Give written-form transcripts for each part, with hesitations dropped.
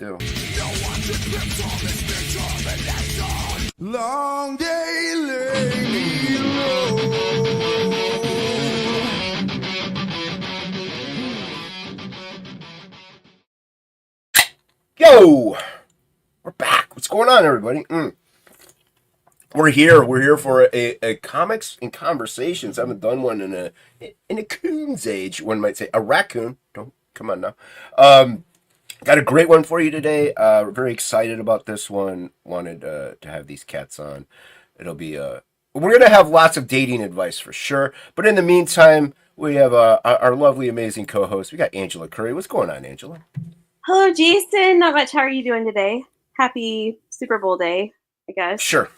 do. Long day lay me low. Yo, we're back. What's going on, everybody? We're here. We're here for a comics and conversations. I haven't done one in a coon's age. One might say a raccoon. Don't come on now. Got a great one for you today. Very excited about this one. Wanted to have these cats on. It'll be we're gonna have lots of dating advice for sure. But in the meantime, we have our lovely, amazing co-host. We got Angela Curry. What's going on, Angela? Hello, Jason. Not much. How are you doing today? Happy Super Bowl day, I guess. Sure.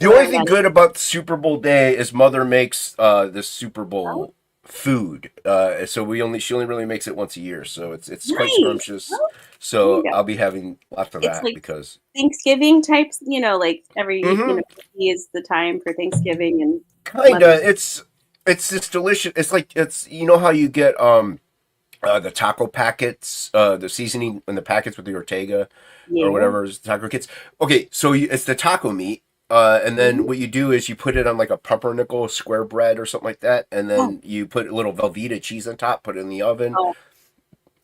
The only thing good about Super Bowl day is Mother makes the Super Bowl food. So she only really makes it once a year. So it's quite scrumptious. So I'll be having lots of that because Thanksgiving types. Like every is the time for Thanksgiving and kinda. It's this delicious. It's how you get the taco packets, the seasoning in the packets with the Ortega or whatever is taco kits. Okay, so it's the taco meat, and then what you do is you put it on like a pumpernickel square bread or something like that, and then you put a little Velveeta cheese on top, put it in the oven.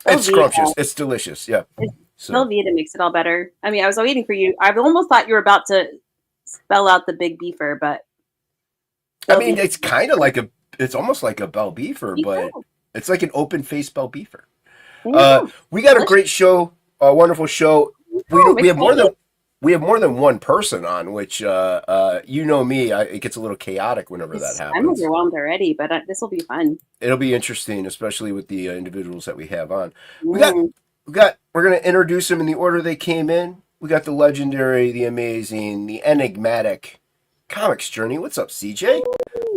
It's scrumptious. It's delicious. Yeah. Velveeta makes it all better. I mean, I was waiting for you. I almost thought you were about to spell out the big beefer, but I mean, it's kind of like it's almost like a Bell Beefer, but it's like an open-faced Bell Beefer. We got a great show, a wonderful show. We have more than one person on, which you know me, it gets a little chaotic whenever that happens. I'm overwhelmed already, but this will be fun. It'll be interesting, especially with the individuals that we have on. We're going to introduce them in the order they came in. We got the legendary, the amazing, the enigmatic Comics Journey. What's up, CJ?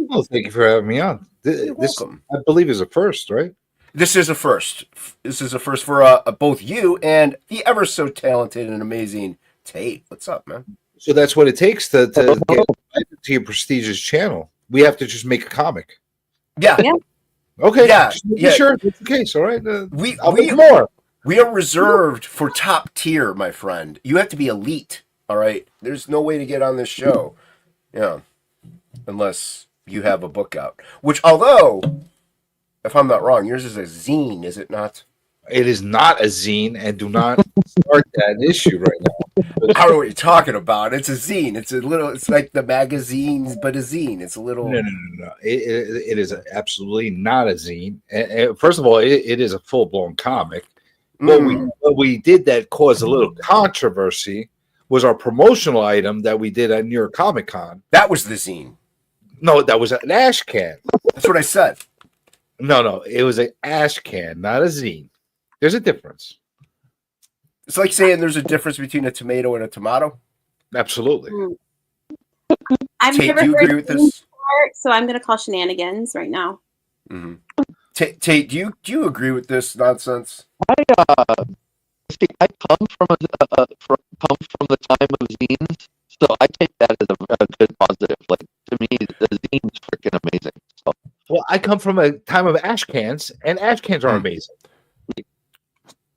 Well, thank you for having me on. This, I believe, is a first, right? This is a first. This is a first for both you and the ever so talented and amazing Tate. What's up, man? So that's what it takes to get to your prestigious channel. We have to just make a comic. Yeah. Okay. Yeah. Sure. That's the case. All right. We are reserved for top tier, my friend. You have to be elite. All right. There's no way to get on this show. Yeah. Unless you have a book out. Which, although, if I'm not wrong, yours is a zine, is it not? It is not a zine, and do not start that issue right now. I don't know what you're talking about. It's a zine. It's like the magazines, but a zine. It's a little. No. It is absolutely not a zine. And first of all, it is a full blown comic. What we did that caused a little controversy was our promotional item that we did at New York Comic Con. That was the zine. No, that was an ash can. That's what I said. No, it was an ash can, not a zine. There's a difference. It's like saying there's a difference between a tomato and a tomato. Absolutely. I've Tate, never do you agree with this? So I'm going to call shenanigans right now. Mm-hmm. Tate, do you agree with this nonsense? I come from the time of zines, so I take that as a good positive. Like, to me, the zine's freaking amazing. So. Well, I come from a time of ash cans, and ash cans are amazing.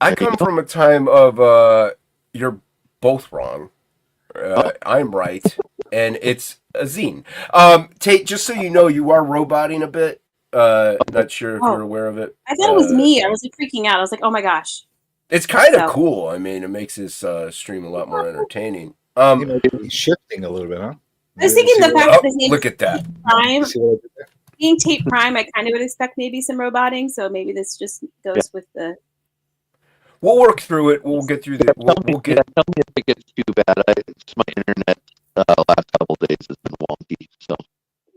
I come from a time of you're both wrong. I'm right, and it's a zine. Tate, just so you know, you are roboting a bit. Not sure if you're aware of it. I thought it was me. I was like freaking out. I was like, oh my gosh. It's kind of cool. I mean, it makes this stream a lot more entertaining. Shifting a little bit, huh? I was thinking the fact that his name look at that. Prime, being Tate Prime, I kind of would expect maybe some roboting. So maybe this just goes with the. We'll work through it. We'll get through the. We'll get. Tell me if it gets too bad. My internet last couple of days has been wonky. So.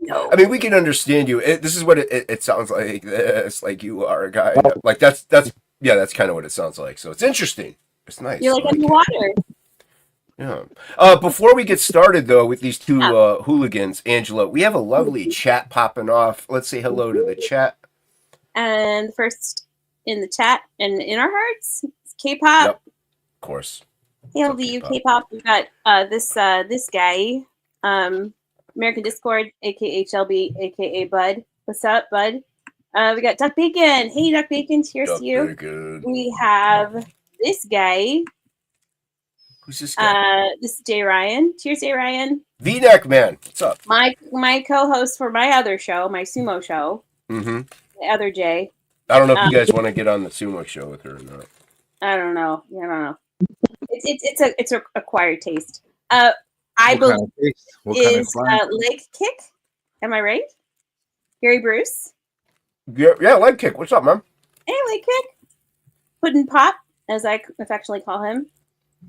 No. I mean, we can understand you. This is what it sounds like. It's like you are a guy. Like that's kind of what it sounds like. So it's interesting. It's nice. You're like underwater. Yeah. Before we get started, though, with these two hooligans, Angela, we have a lovely chat popping off. Let's say hello to the chat. And first in the chat and in our hearts, it's K-pop. Yep. Of course. Hail to you, K-pop. We've got this guy, American Discord, aka Shelby, aka Bud. What's up, Bud? We got Duck Bacon. Hey, Duck Bacon. Cheers to you. Bacon. We have this guy, Who's this guy? This is Jay Ryan. Cheers, Jay Ryan. V-neck man. What's up? My co-host for my other show, my sumo show. Mm-hmm. The other Jay. I don't know if you guys want to get on the sumo show with her or not. I don't know. It's a acquired taste. I What believe kind of taste? What kind of is client? leg kick. Am I right? Gary Bruce. Yeah, leg kick. What's up, man? Hey, leg kick. Puddin' Pop, as I affectionately call him.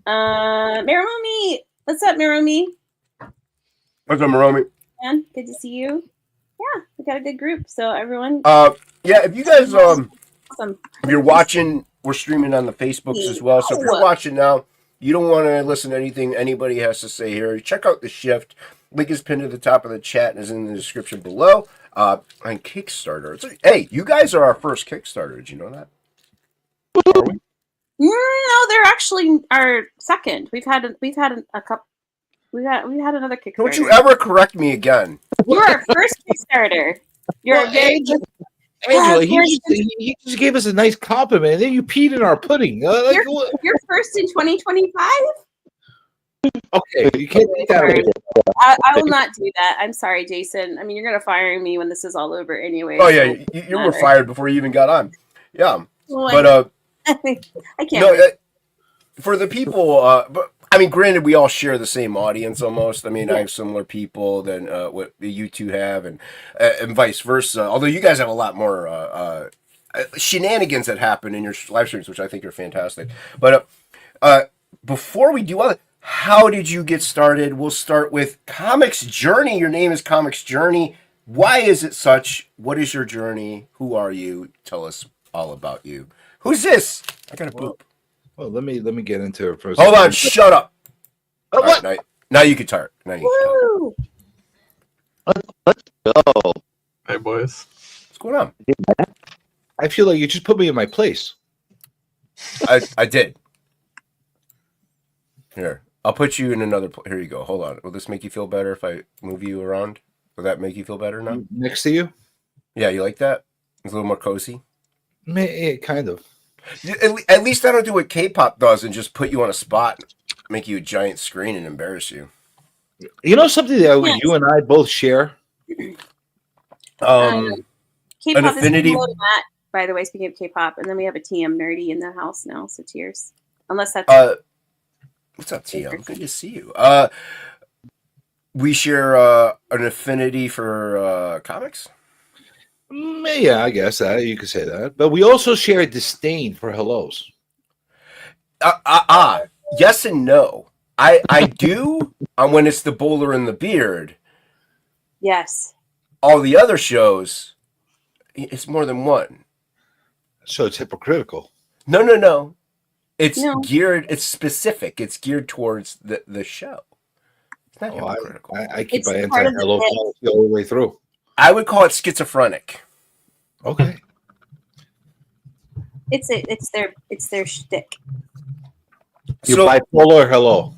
Marumi. What's up, Marumi? What's up, Maromi? Man, good to see you. Yeah, we got a good group. So everyone, Yeah, if you guys awesome. if you're watching, we're streaming on the Facebooks as well. So if you're watching now, you don't want to listen to anything anybody has to say here, check out The Shift. Link is pinned to the top of the chat and is in the description below. On Kickstarter. Hey, you guys are our first Kickstarter. Did you know that? Are we? No, they're actually our second. We've had a couple. We had another Kickstarter. Don't you ever correct me again. You're our first Kickstarter. You're Well, a very Angela, Yeah, he just gave us a nice compliment, and then you peed in our pudding. you're first in 2025. Okay, you can't take that away. I will not do that. I'm sorry, Jason. I mean, you're gonna fire me when this is all over anyway. Oh yeah, you were fired before you even got on. Yeah, Well, but I can't. no, for the people, but I mean, granted, we all share the same audience almost. I mean, I have similar people than what you two have, and vice versa. Although you guys have a lot more shenanigans that happen in your live streams, which I think are fantastic. But before we do all that, how did you get started? We'll start with Comics Journey. Your name is Comics Journey. Why is it such? What is your journey? Who are you? Tell us all about you. Who's this? I got a boop. Well, let me get into it first. Hold on, shut up. Oh, what? Right, now you can start. Now you can Woo! Let's go. Hey, boys. What's going on? I feel like you just put me in my place. I did. Here, I'll put you in another. Here you go. Hold on. Will this make you feel better if I move you around? Will that make you feel better now? Next to you? Yeah, you like that? It's a little more cozy. Yeah, kind of. At least I don't do what K-pop does and just put you on a spot, make you a giant screen, and embarrass you. You know something that Yes. you and I both share? K-pop An affinity- is below that, by the way. Speaking of K-pop, and then we have a TM nerdy in the house now. So cheers. Unless that's What's up, TM? Good to see you. We share an affinity for comics. Yeah, I guess that you could say that. But we also share a disdain for hellos. Yes and no. I do when it's the bowler and the beard. yes. All the other shows, it's more than one. So it's hypocritical. No. It's No. geared. It's specific. It's geared towards the show. It's not hypocritical. I keep It's my part of the anti-hello bit. policy all the way through. I would call it schizophrenic. Okay. It's their shtick. You're So bipolar hello.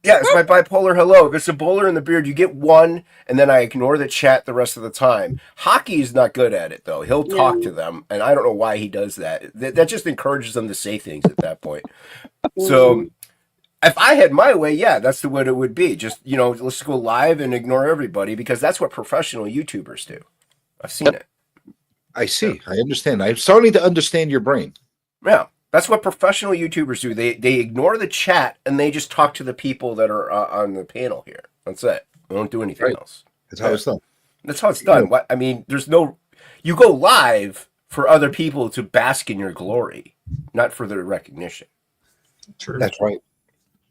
yeah, it's my bipolar hello. If it's a bowler in the beard, you get one, and then I ignore the chat the rest of the time. Hockey is not good at it though. He'll talk to them, and I don't know why he does that. That just encourages them to say things at that point. So if I had my way, yeah, that's the way it would be. Just let's go live and ignore everybody because that's what professional YouTubers do. I've seen it. I see. I understand. I'm starting to understand your brain. Yeah, that's what professional YouTubers do. They ignore the chat and they just talk to the people that are on the panel here. That's it. They don't do anything Right. else. That's how it's done. That's how it's done. What I mean, you go live for other people to bask in your glory, not for their recognition. True. That's right.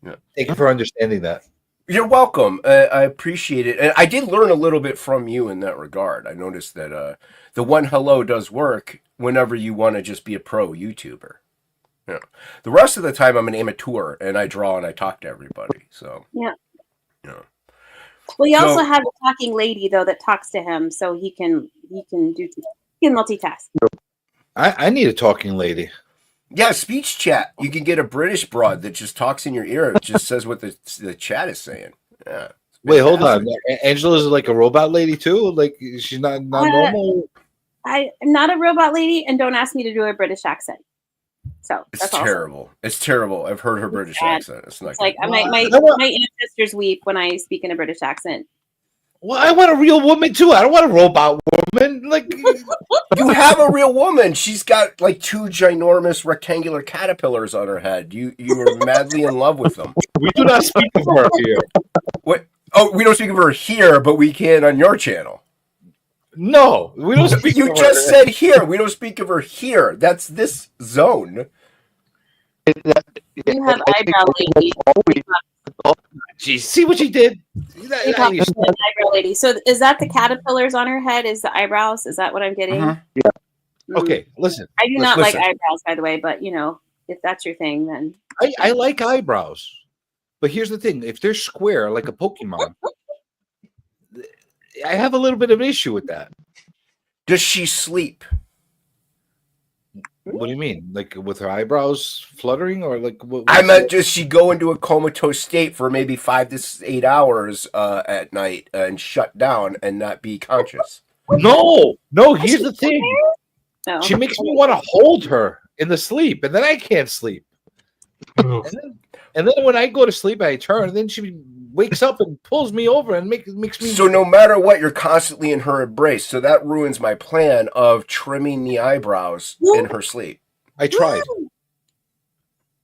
Yeah. Thank you for understanding that. You're welcome. I appreciate it. And I did learn a little bit from you in that regard. I noticed that the one hello does work whenever you want to just be a pro YouTuber. Yeah. The rest of the time, I'm an amateur and I draw and I talk to everybody. So, Yeah. Yeah. Well, you So- also have a talking lady though that talks to him, so he can multitask. I need a talking lady. Yeah, speech chat. You can get a British broad that just talks in your ear. It just says what the chat is saying. Yeah. Wait, hold on. Angela's like a robot lady too? Like she's not normal? I am not a robot lady, and don't ask me to do a British accent. So It's that's awesome. terrible. It's terrible. I've heard her British sad. accent. It's not It's like good. my ancestors weep when I speak in a British accent. Well, I want a real woman too. I don't want a robot woman. Like, You have a real woman. She's got like 2 ginormous rectangular caterpillars on her head. You are madly in love with them. we do not speak of her here. What? Oh, we don't speak of her here, but we can on your channel. No, we don't speak. You of just her. said here. We don't speak of her here. That's this zone. You have eyebrow lady. Gee, see what she did. You have an eyebrow lady. So is that the caterpillars on her head? Is the eyebrows? Is that what I'm getting? Mhm. Mm. Okay, listen. I do not listen. like eyebrows, by the way, but if that's your thing, then I like eyebrows, but here's the thing: if they're square like a Pokemon, I have a little bit of an issue with that. Does she sleep? What do you mean? Like with her eyebrows fluttering, or like? I meant, does she go into a comatose state for maybe 5 to 8 hours at night and shut down and not be conscious? No. Here's the thing: no. she makes me want to hold her in the sleep, and then I can't sleep. Oof. And then when I go to sleep, I turn, and then she wakes up and pulls me over and makes me. So no matter what, you're constantly in her embrace. So that ruins my plan of trimming the eyebrows in her sleep. I tried.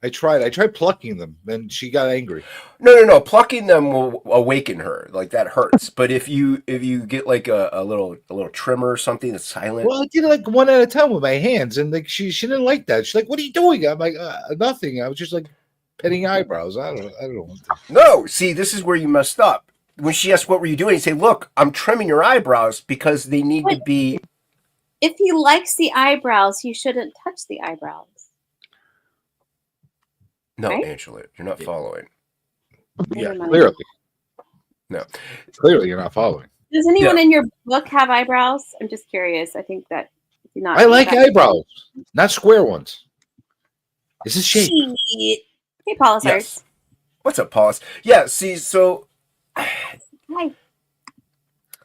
I tried plucking them, and she got angry. No. Plucking them will awaken her. Like that hurts. But if you get like a little trimmer or something that's silent. Well, I did it like one at a time with my hands, and like she didn't like that. She's like, "What are you doing?" I'm like, "Nothing." I was just like petting eyebrows. I don't know. No, see, this is where you messed up. When she asks, "What were you doing?" You say, "Look, I'm trimming your eyebrows because they need to be." If he likes the eyebrows, he shouldn't touch the eyebrows. No, Right? Angela, you're not following. Yeah, Never mind. clearly. No. Clearly, you're not following. Does anyone in your book have eyebrows? I'm just curious. I think that if you're not. I like eyebrows, not square ones. This is shape. Shit. Hey, Paulus. Yes. What's up, Paulus? Yeah, see, so Hi.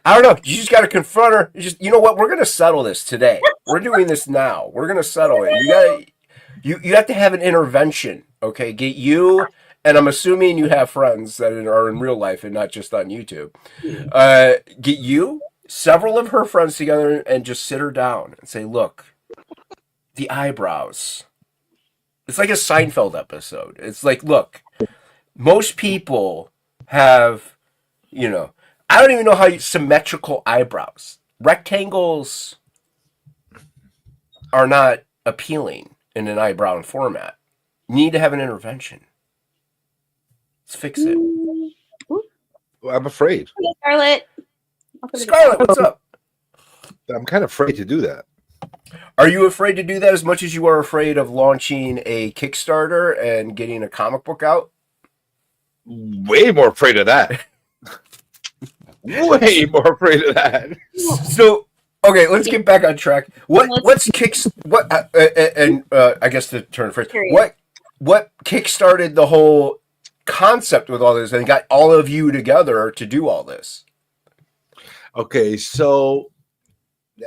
I don't know. You just got to confront her. You know what? We're going to settle this today. We're doing this now. We're going to settle it. You have to have an intervention. Okay, get you, and I'm assuming you have friends that are in real life and not just on YouTube. Get you, several of her friends together, and just sit her down and say, "Look, the eyebrows." It's like a Seinfeld episode. It's like, look, most people have, I don't even know how symmetrical eyebrows. Rectangles are not appealing in an eyebrow format. You need to have an intervention. Let's fix it. I'm afraid. Hello, Scarlett. Welcome to the Scarlett, what's up? I'm kind of afraid to do that. Are you afraid to do that as much as you are afraid of launching a Kickstarter and getting a comic book out? Way more afraid of that. Way more afraid of that. So, okay, let's get back on track. What's kicks? What? I guess to turn first. What kickstarted the whole concept with all this and got all of you together to do all this? Okay, so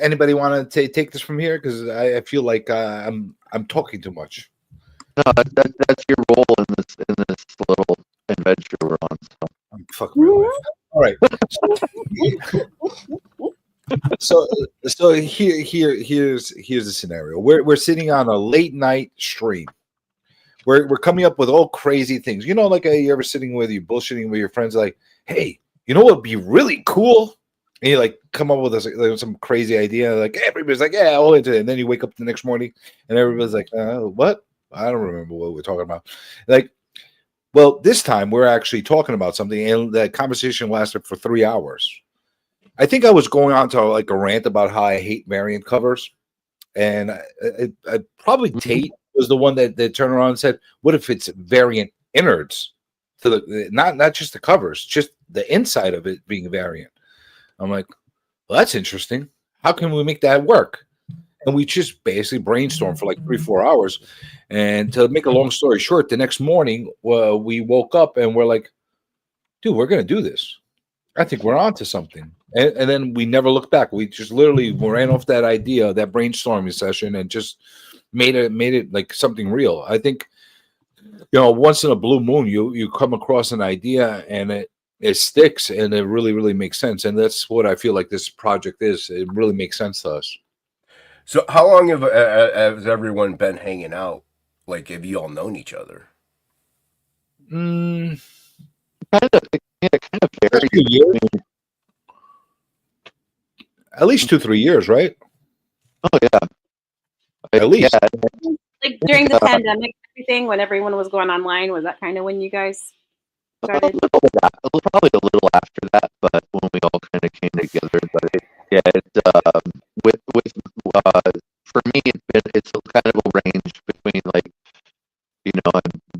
anybody want to take this from here? Because I feel like I'm talking too much. No, that's your role in this little adventure we're on. So. I'm fucking my life. All right. So here's the scenario. We're sitting on a late night stream. We're coming up with all crazy things. Like you're ever sitting with you bullshitting with your friends, like, hey, what would be really cool? And you like come up with some crazy idea, like everybody's like, yeah, I'll into it. And then you wake up the next morning and everybody's like, what? I don't remember what we're talking about. Like, well, this time we're actually talking about something, and that conversation lasted for 3 hours. I think I was going on to like a rant about how I hate variant covers, and I probably Tate was the one that turned around and said, "What if it's variant innards to the not just the covers, just the inside of it being variant?" I'm like, well, that's interesting. How can we make that work? And we just basically brainstormed for like 3-4 hours. And to make a long story short, the next morning, we woke up and we're like, dude, we're going to do this. I think we're on to something. And then we never looked back. We just literally ran off that idea, that brainstorming session, and just made it like something real. I think, once in a blue moon, you come across an idea and it sticks and it really, really makes sense. And that's what I feel like this project is. It really makes sense to us. So how long has everyone been hanging out? Like, have you all known each other? Kind of A few years. At least 2-3 years, right? Oh yeah, At least. Yeah, Like during the pandemic, everything when everyone was going online, was that kind of when you guys started? probably a little after that, but when we all kind of came together. But with for me, it's kind of a range between like,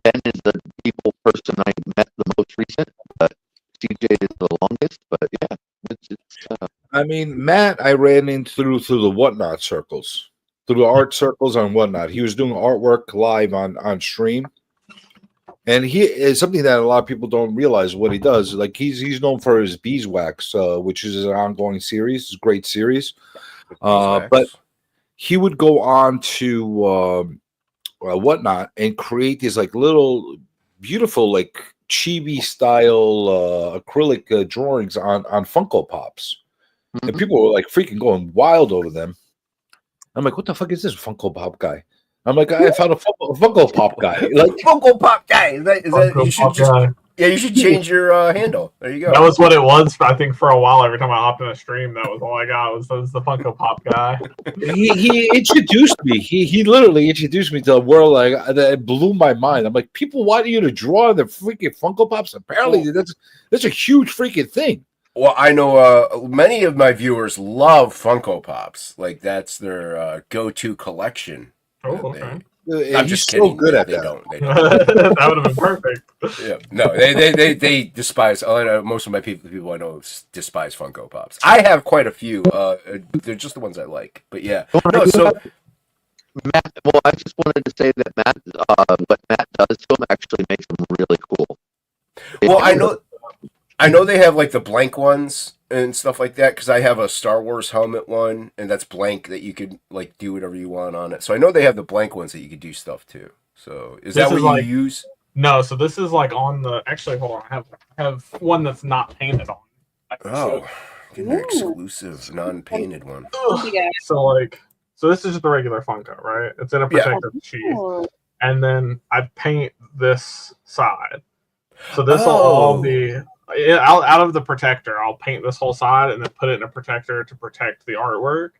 Ben is the people person I met the most recent, but CJ is the longest. But yeah, it's I mean, Matt, I ran into through the Whatnot circles, through the art circles on Whatnot. He was doing artwork live on stream, and he is something that a lot of people don't realize what he does. Like he's known for his beeswax, which is an ongoing series, it's a great series. But he would go on to Whatnot and create these like little beautiful like chibi style acrylic drawings on Funko Pops. And people were like freaking going wild over them. I'm like, what the fuck is this Funko Pop guy? I'm like, I found a Funko Pop guy. Like Funko Pop guy. Is that Funko you should Pop just guy. yeah, you should change your handle. There you go. That was what it was. I think for a while, every time I hopped in a stream, that was all I got was the Funko Pop guy. he introduced me. He literally introduced me to a world like that. It blew my mind. I'm like, people want you to draw the freaking Funko Pops. Apparently, that's a huge freaking thing. Well, I know many of my viewers love Funko Pops. Like that's their go-to collection. Oh, They- okay. I'm He's just so kidding. good at They that. don't. They That don't. would have been perfect. Yeah. No, they despise. Most of my people I know despise Funko Pops. I have quite a few. They're just the ones I like. But yeah. No, so Matt. Well, I just wanted to say that Matt, what Matt does to him actually makes them really cool. well, I know they have like the blank ones and stuff like that because I have a Star Wars helmet one and that's blank that you could like do whatever you want on it. So I know they have the blank ones that you could do stuff to. So is that This what is you like- use? No, so this is like on the. Actually, hold on. I have one that's not painted on. I can show Oh, get an exclusive non-painted one. Yeah. So this is just the regular Funko, right? It's in a protective sheath, Oh, and then I paint this side. So this will all be out of the protector. I'll paint this whole side and then put it in a protector to protect the artwork.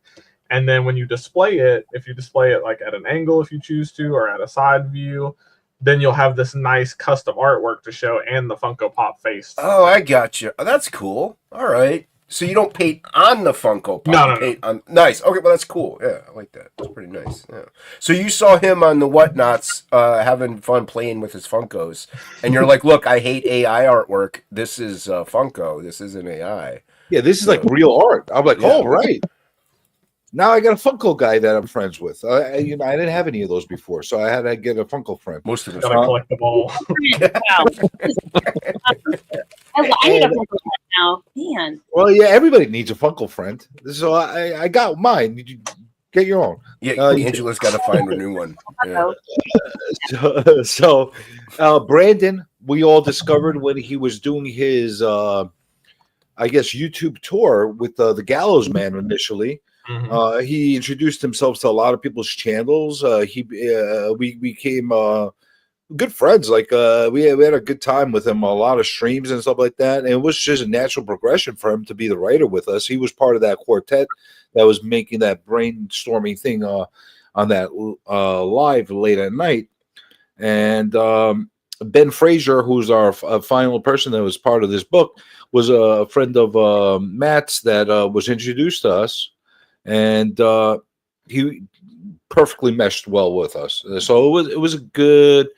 And then when you display it, if you display it like at an angle, if you choose to, or at a side view, then you'll have this nice custom artwork to show and the Funko Pop face. Oh, I got you. Oh, that's cool. All right. So you don't paint on the Funko Pop. No, you no. paint on. Nice. Okay, well that's cool. Yeah, I like that. That's pretty nice. Yeah. So you saw him on the Whatnots, having fun playing with his Funkos, and you're like, "Look, I hate AI artwork. This is Funko. This isn't AI." Yeah, this is like real art. I'm like, Yeah. oh right. Now I got a Funko guy that I'm friends with. I didn't have any of those before, so I had to get a Funko friend. Most of them. Gotta collect them all. wow. I need a Funko Pop now. Man. Well, yeah, everybody needs a Funko friend. So I got mine. You get your own. Yeah, Angela's got to find a new one. Yeah. So Brandon, we all discovered when he was doing his, I guess, YouTube tour with the Gallows Man initially. Mhm. He introduced himself to a lot of people's channels. We became good friends. Like we had a good time with him, a lot of streams and stuff like that. And it was just a natural progression for him to be the writer with us. He was part of that quartet that was making that brainstorming thing on that live late at night. And Ben Fraser, who's our final person that was part of this book, was a friend of Matt's that was introduced to us. And he perfectly meshed well with us. So it was a good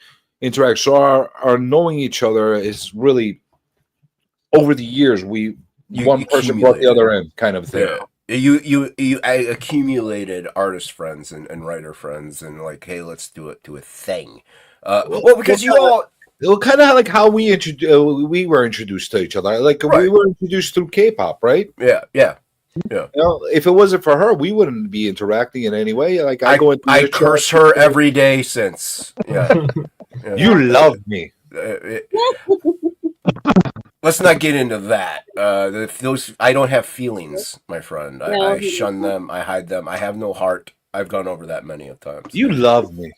interaction. So our knowing each other is really over the years. One person brought the other in, kind of thing. Yeah. You accumulated artist friends and writer friends, and like, hey, let's do it to a thing. Well, because you all. It was kind of like how we were introduced to each other. Like Right. we were introduced through K-pop, right? Yeah. You know, if it wasn't for her, we wouldn't be interacting in any way. Like I go into I the curse chat, her every day since. Yeah. Yeah. You love me. Let's not get into that. Those I don't have feelings, my friend. No, I he shun them. I hide them. I have no heart. I've gone over that many of times. You love me.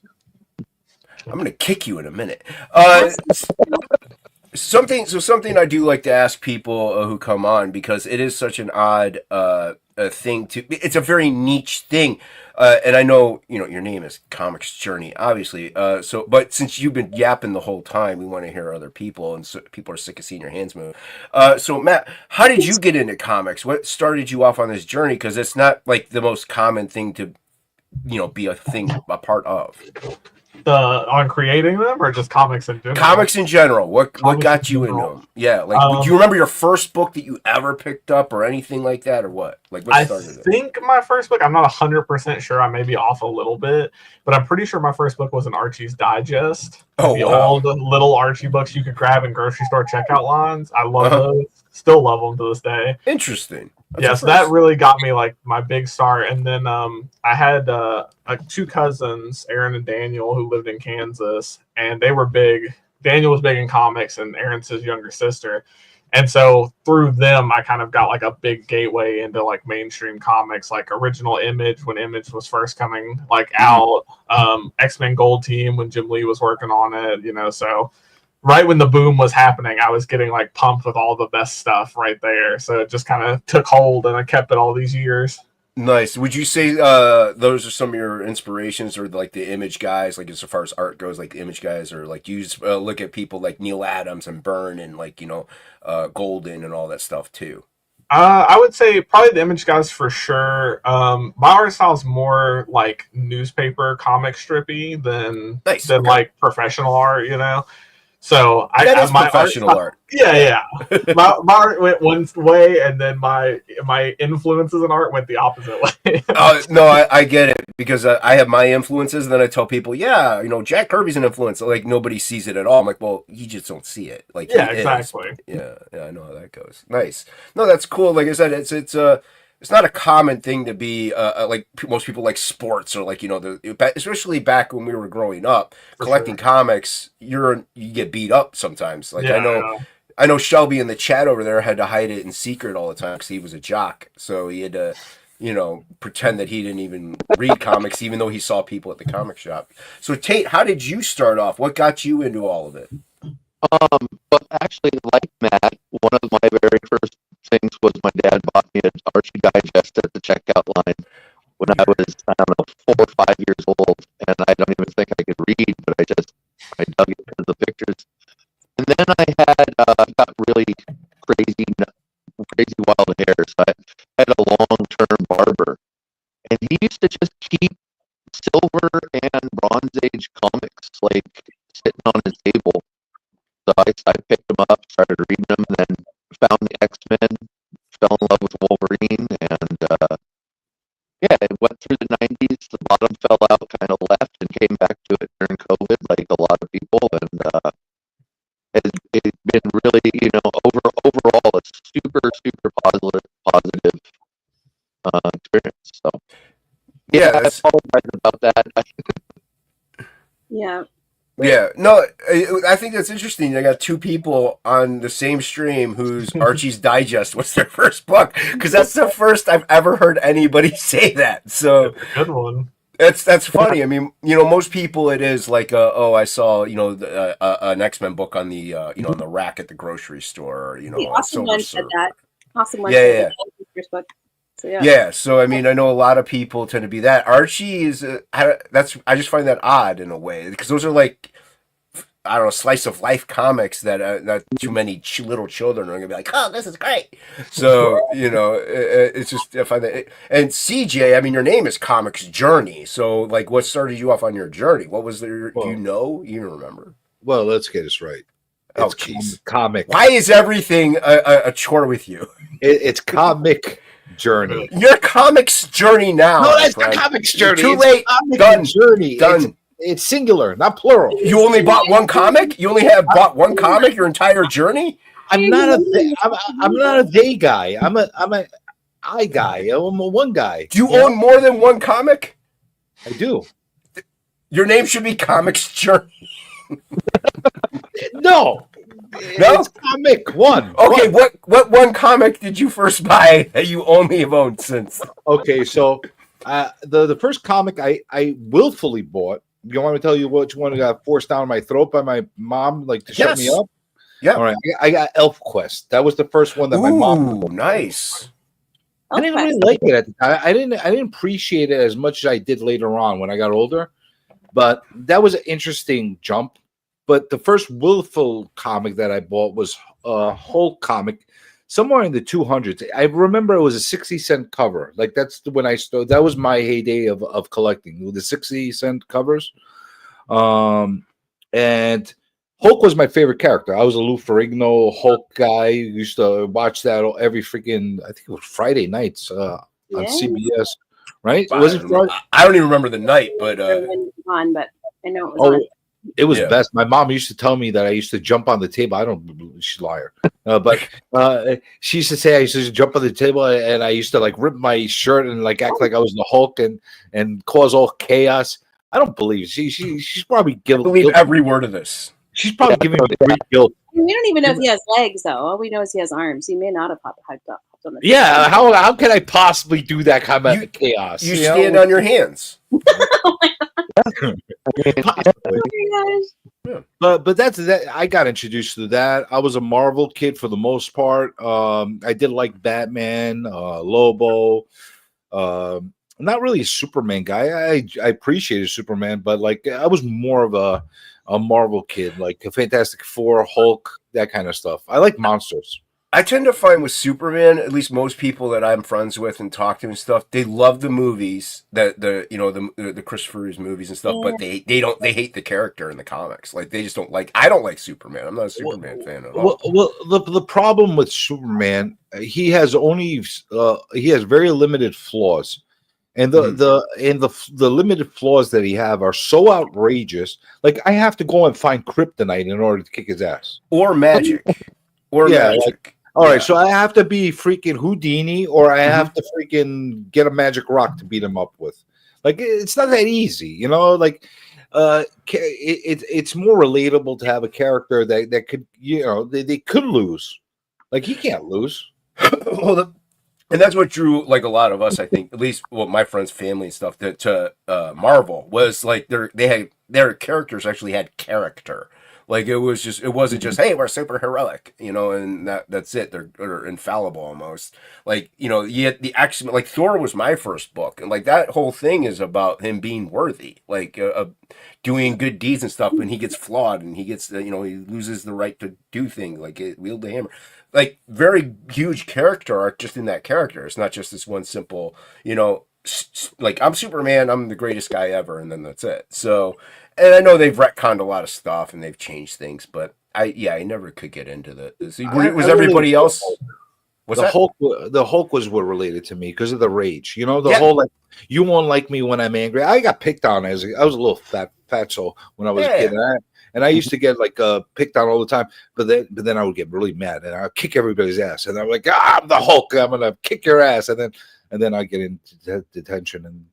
I'm gonna kick you in a minute. Something I do like to ask people who come on, because it is such an odd thing to. It's a very niche thing, and I know your name is Comics Journey, obviously. But since you've been yapping the whole time, we want to hear other people, and so people are sick of seeing your hands move. So Matt, how did you get into comics? What started you off on this journey? Because it's not like the most common thing to, be a part of. On creating them, or just comics in general? Comics in general. What got you into general. them? Yeah, like do you remember your first book that you ever picked up, or anything like that, or what? Like what I started it? think my first book, I'm not 100% sure. I may be off a little bit, but I'm pretty sure my first book was an Archie's Digest. Oh, the wow. old little Archie books you could grab in grocery store checkout lines. I love Uh-huh. those. Still love them to this day. Interesting. That's Yes, the that first. really got me like my big start. And then I had two cousins, Aaron and Daniel, who lived in Kansas, and they were big. Daniel was big in comics, and Aaron's his younger sister. And so through them, I kind of got like a big gateway into like mainstream comics, like Original Image when Image was first coming like out, X-Men Gold Team when Jim Lee was working on it, so right when the boom was happening, I was getting like pumped with all the best stuff right there. So it just kind of took hold, and I kept it all these years. Nice. Would you say those are some of your inspirations, or like the Image guys, like as far as art goes, like the Image guys, or like you just, look at people like Neil Adams and Byrne and like Golden and all that stuff too? I would say probably the Image guys for sure. My art style is more like newspaper comic strippy than Nice. than Okay. like professional art, So That is my professional art. Yeah. my art went one way, and then my influences in art went the opposite way. No, I get it, because I have my influences, and then I tell people, yeah, Jack Kirby's an influence. Like nobody sees it at all. I'm like, well, you just don't see it. Like Yeah, he is. exactly. Yeah, I know how that goes. Nice. No, that's cool. Like I said, it's not a common thing to be like most people like sports, or like especially back when we were growing up For collecting sure. comics. You get beat up sometimes. Like Yeah, I know Shelby in the chat over there had to hide it in secret all the time because he was a jock. So he had to, pretend that he didn't even read comics, even though he saw people at the comic shop. So Tate, how did you start off? What got you into all of it? But actually, like Matt, one of my very first things was my dad bought me an Archie Digest at the checkout line when I was, 4 or 5 years old, and I don't even think I could read, but I dug it because of the pictures. And then I had got really crazy wild hair, so I had a long-term barber, and he used to just keep Silver and Bronze Age comics like sitting on his table. So I picked them up, started reading them, and then found the X-Men, fell in love with Wolverine, and it went through the 90s. The bottom fell out, kind of left, and came back to it during COVID, like a lot of people, and it's been really, overall, a super positive experience. So Yeah, I apologize about that. Yeah. Yeah, no, I think that's interesting. I got two people on the same stream whose Archie's Digest was their first book, because that's the first I've ever heard anybody say that. So good one. that's funny. I mean, most people it is like, I saw an X-Men book on the on the rack at the grocery store, or The on awesome Silver one said Surfer. that. Awesome one Yeah, said yeah. that was his first book. So yeah. Yeah, so I mean, I know a lot of people tend to be that. Archie is I just find that odd in a way, because those are like, I don't know, slice of life comics that not too many little children are gonna be like, oh, this is great. So it's just, I find that. And CJ, I mean, your name is Comics Journey. So like, what started you off on your journey? What was there? Well- You don't remember? Well, let's get this right. Oh, It's jeez. comic. Why is everything a chore with you? It's comic journey. Your Comics Journey now. No, my that's friend. the comics journey. Too It's late. comic Done. journey. Done. It's singular, not plural. You only bought one comic? You only have bought one comic your entire journey? I'm not a they guy. I'm a guy. I'm a one guy. Do you own more than one comic? I do. Your name should be Comics Journey. No. No? It's comic one. Okay, One. what one comic did you first buy that you only have owned since? Okay, so the first comic I willfully bought. You want me to tell you which one got forced down my throat by my mom, like to shut me Yes. up? Yeah. All right. I got Elf Quest. That was the first one that my mom. Ooh, nice. I didn't really like it at the time. I didn't appreciate it as much as I did later on when I got older. But that was an interesting jump. But the first willful comic that I bought was a Hulk comic, somewhere in the 200s. I remember it was a 60-cent cover. Like that's when I started. That was my heyday of collecting the 60-cent covers. And Hulk was my favorite character. I was a Lou Ferrigno Hulk guy. Used to watch that every freaking, I think it was Friday nights on CBS, right? Was it Friday? I don't even remember the night, but on, but I know it was on. It was Yeah. best. My mom used to tell me that I used to jump on the table. I don't, she's a liar. But she used to say I used to jump on the table and I used to like rip my shirt and like act like I was the Hulk and cause all chaos. I don't believe she's probably I guilty. believe every word of this. She's probably giving me great guilt. We don't even know if he has legs, though. All we know is he has arms. He may not have hopped on the Yeah, how can I possibly do that kind of chaos? You know? stand on your hands. Oh my gosh. But that's that. I got introduced to that. I was a Marvel kid for the most part. I did like Batman, Lobo. Not really a Superman guy. I appreciated Superman, but like I was more of a Marvel kid, like a Fantastic Four, Hulk, that kind of stuff. I like monsters. I tend to find with Superman, at least most people that I'm friends with and talk to and stuff, they love the movies, the Christopher Reeves movies and stuff, but they hate the character in the comics. Like they just don't like. I don't like Superman. I'm not a Superman fan at all. Well, the problem with Superman, he has very limited flaws. And the limited flaws that he have are so outrageous. Like I have to go and find kryptonite in order to kick his ass. Or magic. Magic. All right, so I have to be freaking Houdini, or I have to freaking get a magic rock to beat him up with. Like it's not that easy, you know. Like it's more relatable to have a character that could, you know, they could lose. Like he can't lose. Well, and that's what drew like a lot of us, I think, at least my friends' family and stuff, to Marvel was like their characters actually had character. Like it wasn't just, hey, we're super heroic, you know, and that's it. They're infallible almost. Like, you know, yet the action, like Thor was my first book, and like that whole thing is about him being worthy, like doing good deeds and stuff. And he gets flawed, and he gets, he loses the right to do things, like wield the hammer. Like very huge character arc just in that character. It's not just this one simple, like I'm Superman, I'm the greatest guy ever, and then that's it. So. And I know they've retconned a lot of stuff and they've changed things, but I never could get into the. Was everybody else? The Hulk was what related to me because of the rage. You know, the Yeah. whole like you won't like me when I'm angry. I got picked on I was a little fatso when I was a kid, and I used to get like picked on all the time. But then I would get really mad and I'd kick everybody's ass, and I'm like, I'm the Hulk. I'm gonna kick your ass, and then I get into detention and.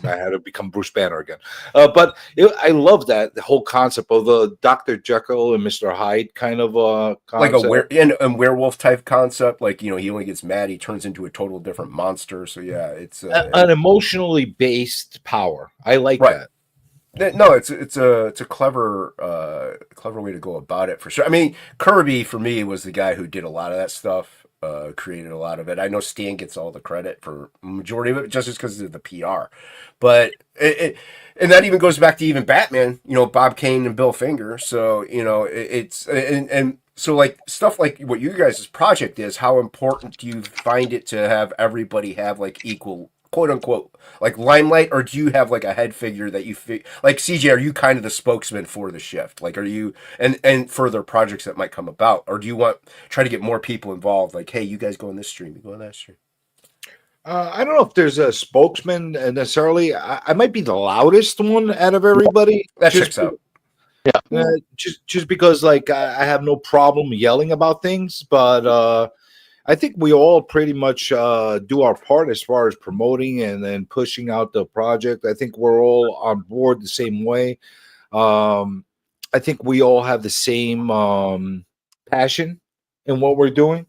I had to become Bruce Banner again. But I love that the whole concept of the Dr. Jekyll and Mr. Hyde kind of concept. Like a werewolf type concept. Like, he only gets mad, he turns into a total different monster. So yeah, it's an emotionally based power. I like that. No, it's a clever way to go about it for sure. I mean, Kirby for me was the guy who did a lot of that stuff. Created a lot of it. I know Stan gets all the credit for majority of it just because of the PR, but and that even goes back to even Batman. Bob Kane and Bill Finger. So it's and so like stuff like what you guys' project is. How important do you find it to have everybody have like equal, quote unquote, like limelight, or do you have like a head figure that you like CJ? Are you kind of the spokesman for the shift? Like, are you and further projects that might come about, or do you try to get more people involved? Like, hey, you guys go on this stream, you go on that stream. I don't know if there's a spokesman necessarily. I might be the loudest one out of everybody. That checks out. Yeah, just because like I have no problem yelling about things, but I think we all pretty much do our part as far as promoting and then pushing out the project. I think we're all on board the same way. I think we all have the same passion in what we're doing.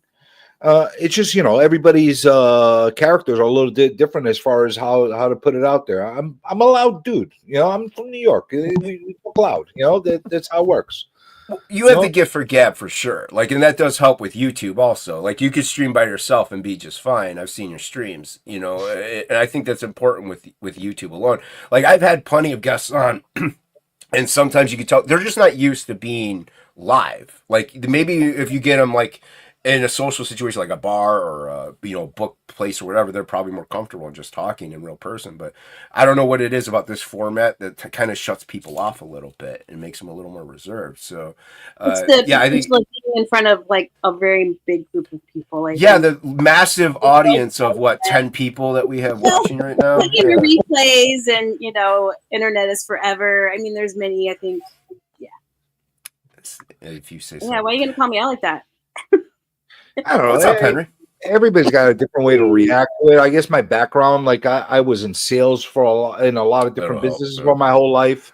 It's just, everybody's characters are a little bit different as far as how to put it out there. I'm a loud dude, I'm from New York. We talk loud, that's how it works. You have the gift for gab for sure. Like, and that does help with YouTube also. Like, you could stream by yourself and be just fine. I've seen your streams, and I think that's important with YouTube alone. Like, I've had plenty of guests on, and sometimes you can tell they're just not used to being live. Like, maybe if you get them like in a social situation like a bar or a book place or whatever, they're probably more comfortable in just talking in real person. But I don't know what it is about this format that kind of shuts people off a little bit and makes them a little more reserved. So It's the I think being in front of like a very big group of people. Like the massive audience of 10 people that we have watching right now. like in the replays and internet is forever. I mean, there's many. I think. If you say so. Yeah, why are you gonna call me out like that? I don't know. What's up, Henry? Everybody's got a different way to react to it. I guess my background, like I was in sales in a lot of different businesses for my whole life.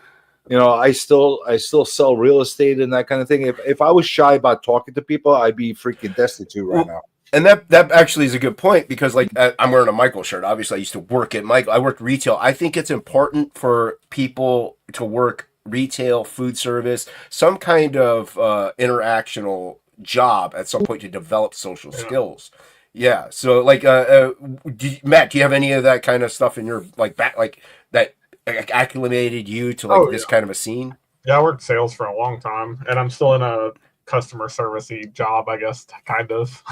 I still sell real estate and that kind of thing. If I was shy about talking to people, I'd be freaking destitute right now. And that actually is a good point because, like, I'm wearing a Michael shirt. Obviously, I used to work at Michael. I worked retail. I think it's important for people to work retail, food service, some kind of interactional job at some point to develop social skills. Yeah. So, like, Matt, do you have any of that kind of stuff in your that acclimated you to this kind of a scene? Yeah, I worked sales for a long time, and I'm still in a customer servicey job, I guess, kind of.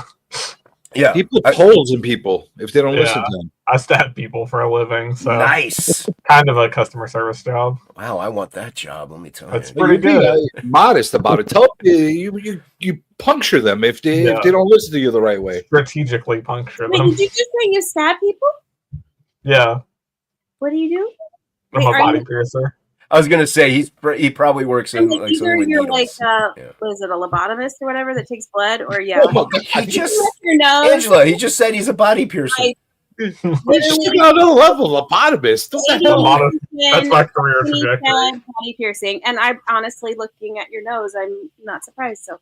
Yeah. He put holes in people if they don't listen to them. I stab people for a living, so Nice. kind of a customer service job. Wow, I want that job. Let me tell you. It's pretty good. Modest about it. Tell you puncture them if they don't listen to you the right way. Strategically puncture Wait, them. did you just say you stab people? Yeah, What do you do? I'm Wait, a are body you- piercer. I was gonna say he probably works in Like, like either something with you're needles. like what is it, a lobotomist or whatever that takes blood, or He just your nose. Angela, he just said he's a body piercer. I- It's just another level of lobotomist. Don't that That's my career trajectory. Body piercing, and I'm honestly looking at your nose. I'm not surprised. So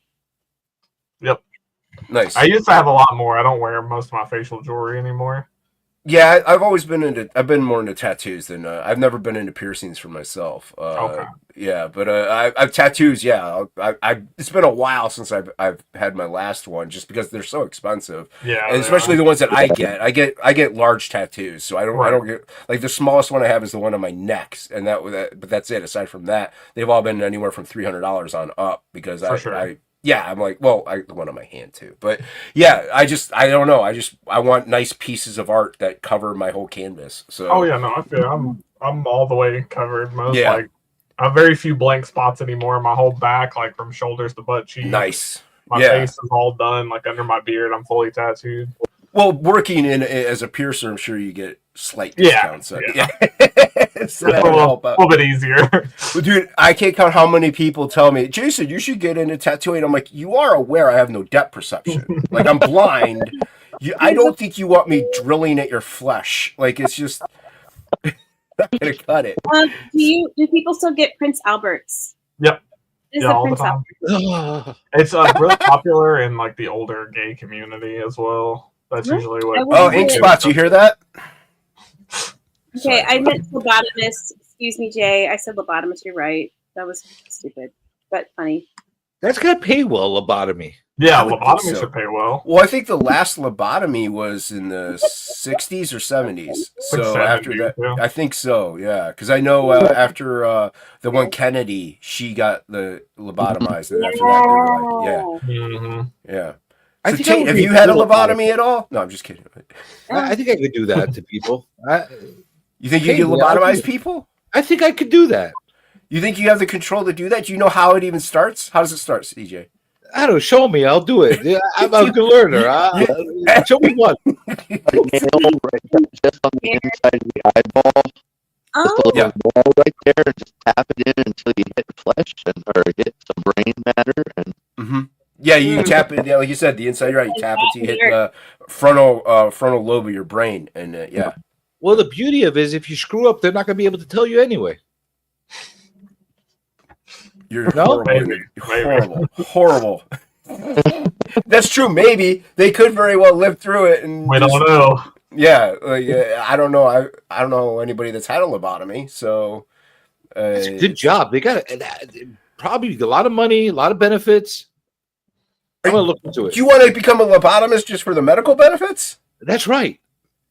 Nice. I used to have a lot more. I don't wear most of my facial jewelry anymore. Yeah, I've always been I've been more into tattoos than I've never been into piercings for myself. Okay. Yeah, but I've tattoos. Yeah, it's been a while since I've had my last one, just because they're so expensive. Yeah, And especially the ones that I get large tattoos. So I don't get like the smallest one I have is the one on my neck, and but that's it. Aside from that, they've all been anywhere from $300 on up because I'm like, well, the one on my hand too. But yeah, I don't know. I want nice pieces of art that cover my whole canvas. So Oh yeah, no, I feel I'm all the way covered. Yeah. Like I have very few blank spots anymore. My whole back, like from shoulders to butt cheeks. nice. My Yeah. face is all done. Like under my beard, I'm fully tattooed. Well, working as a piercer, I'm sure you get slight Yeah, discounts. So, yeah. So that'll help out. A little bit easier. Well, dude, I can't count how many people tell me, Jason, you should get into tattooing. I'm like, you are aware I have no depth perception. Like, I'm blind. I don't think you want me drilling at your flesh. Like, it's just not gonna cut it. do people still get Prince Alberts? Yep. Is Yeah, the all the Prince time. Albert? It's really popular in like the older gay community as well. That's Really? usually I what. wouldn't Oh, ink spots, you hear that? Okay, I meant lobotomist. Excuse me, Jay. I said lobotomist. You're right. That was stupid, but funny. That's gonna pay well, lobotomy. Yeah, I would think lobotomy so. should pay well. Well, I think the last lobotomy was in the 60s or 70s. So after 70s, that, yeah. I think so, yeah. Because I know after the one Kennedy, she got the lobotomized. And after that, they were like, Mm-hmm. yeah. I So think I would have be you had a cool about it. lobotomy at all? No, I'm just kidding. I think I could do that to people. You think you Hey, can yeah, I lobotomize do. people? I think I could do that. You think you have the control to do that? Do you know how it even starts? How does it start, CJ? I don't know. Show me. I'll do it. Yeah, I'm a good learner. Show me one. A nail right just on the inside of the eyeball. Just a Oh, little Yeah. nail right there, and just tap it in until you hit flesh or hit some brain matter. And Mm-hmm. Yeah, you tap it. Yeah, like you said, the inside your eye. You tap it. You hit the frontal lobe of your brain, and yeah. Well, the beauty of it is if you screw up, they're not going to be able to tell you anyway. You're No? horrible, horrible. That's true. Maybe they could very well live through it, and We don't know. yeah, I don't know. I don't know anybody that's had a lobotomy. So It's a good job. They got probably a lot of money, a lot of benefits. I'm going to look into it. Do you want to become a lobotomist just for the medical benefits? That's right.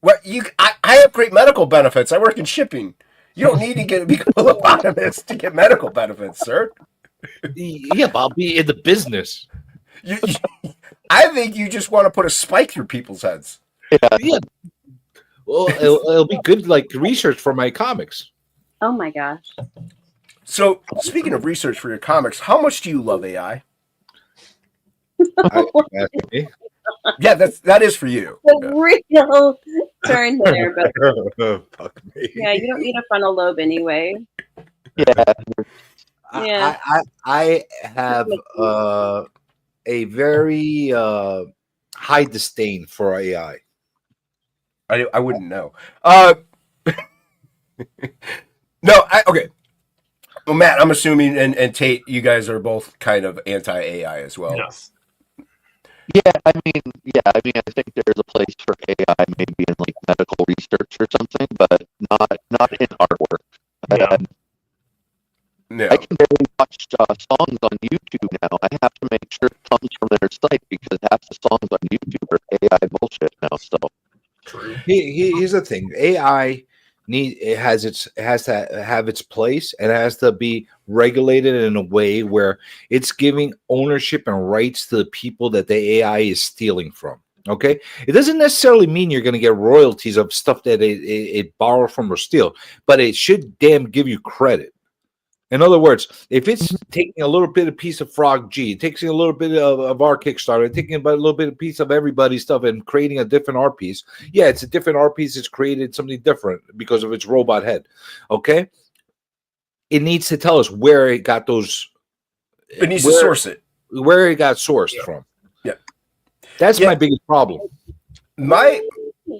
What I have great medical benefits. I work in shipping. You don't need to become a lobotomist to get medical benefits, sir. Yeah, but I'll be in the business. I think you just want to put a spike through people's heads. Yeah. Well, it'll be good, like research for my comics. Oh my gosh. So, speaking of research for your comics, how much do you love AI? Ask me. Yeah, that is for you. The real turn there, but Fuck me. yeah, you don't need a frontal lobe anyway. Yeah. Yeah. I have a very high disdain for AI. I wouldn't know. Okay. Well, Matt, I'm assuming, and Tate, you guys are both kind of anti-AI as well. Yes. I think there's a place for AI maybe in like medical research or something, but not in artwork. Yeah. No. I can barely watch songs on YouTube now. I have to make sure it comes from their site because half the songs on YouTube are AI bullshit now. So True. Here's the thing: AI has to have its place, and it has to be regulated in a way where it's giving ownership and rights to the people that the AI is stealing from. Okay, it doesn't necessarily mean you're going to get royalties of stuff that it borrowed from or steal, but it should damn give you credit. In other words, if it's taking a little bit of piece of Frog G, taking a little bit of our Kickstarter, taking about a little bit of piece of everybody's stuff and creating a different art piece, yeah, it's a different art piece. It's created something different because of its robot head. Okay, it needs to tell us where it got those. It needs to source it. Where it got sourced from. Yeah, that's my biggest problem. My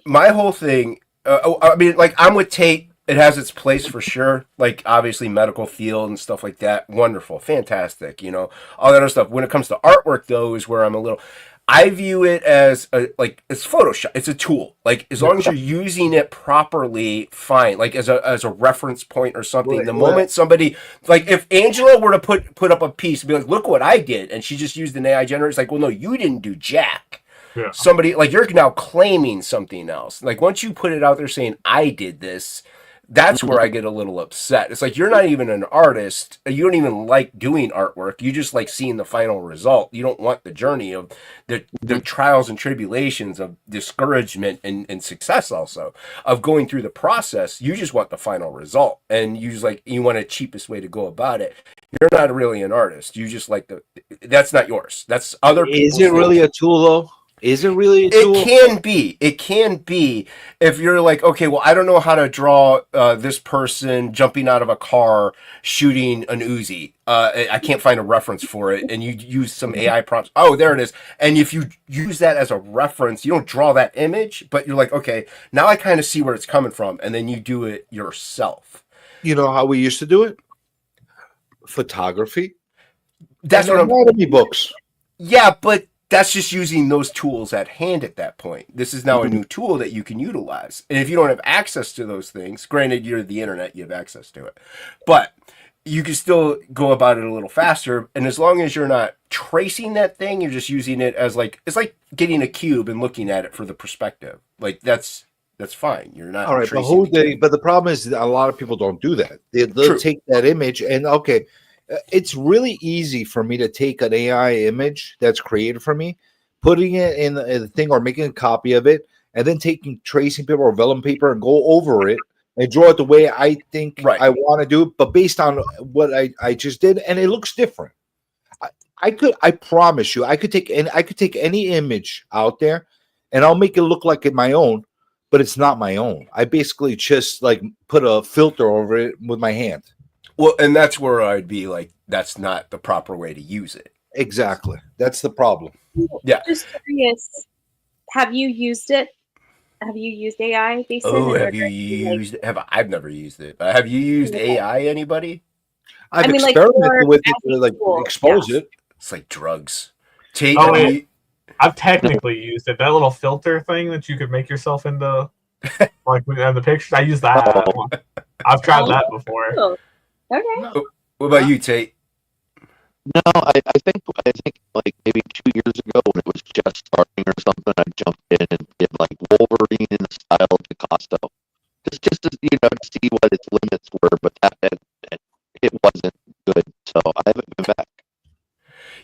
whole thing. I mean, like I'm with Tate. It has its place for sure. Like obviously medical field and stuff like that. Wonderful, fantastic. You know, all that other stuff. When it comes to artwork, though, is where I'm a little. I view it as it's Photoshop. It's a tool. Like as long as you're using it properly, fine. Like as a reference point or something. The moment somebody like if Angela were to put up a piece and be like, look what I did, and she just used an AI generator, it's like, well, no, you didn't do jack. Yeah. Somebody like you're now claiming something else. Like once you put it out there saying I did this. That's where I get a little upset. It's like you're not even an artist. You don't even like doing artwork. You just like seeing the final result. You don't want the journey of the trials and tribulations of discouragement and success also of going through the process. You just want the final result. And you just like you want a cheapest way to go about it. You're not really an artist. You just like that's not yours. That's other people's. Is it really a tool though? Is it really a tool? It can be if you're like, okay, well, I don't know how to draw this person jumping out of a car shooting an Uzi. I can't find a reference for it. And you use some AI prompts. Oh, there it is. And if you use that as a reference, you don't draw that image, but you're like, okay, now I kind of see where it's coming from. And then you do it yourself. You know how we used to do it? Photography. That's what anatomy books. Yeah, but that's just using those tools at hand at that point. This is now a new tool that you can utilize. And if you don't have access to those things, granted, you're the internet, you have access to it. But you can still go about it a little faster. And as long as you're not tracing that thing, you're just using it as like, it's like getting a cube and looking at it for the perspective. Like that's fine. You're not. All right, but the problem is that a lot of people don't do that. They'll take that image and okay. It's really easy for me to take an AI image that's created for me, putting it in the thing or making a copy of it, and then taking tracing paper or vellum paper and go over it and draw it the way I think I want to do it, but based on what I just did, and it looks different. I promise you, I could take any image out there, and I'll make it look like it my own, but it's not my own. I basically just like put a filter over it with my hand. Well, and that's where I'd be like, that's not the proper way to use it. Exactly. That's the problem. Yeah. Just curious, have you used it? Have you used AI, Basin? Oh, in have you regard to, like, used? I've never used it. Have you used AI? Anybody? I've I mean, like, experimented for with it as to a like tool, expose yeah. it. It's like drugs. Tate, Oh, have wait. you? I've technically used it. That little filter thing that you could make yourself into, like when you have the pictures. I use that. I've tried that before. Oh, okay. What about you, Tate? No, I think like maybe 2 years ago when it was just starting or something, I jumped in and did like Wolverine in the style of Picasso, just to to see what its limits were, but it wasn't good, so I haven't been back.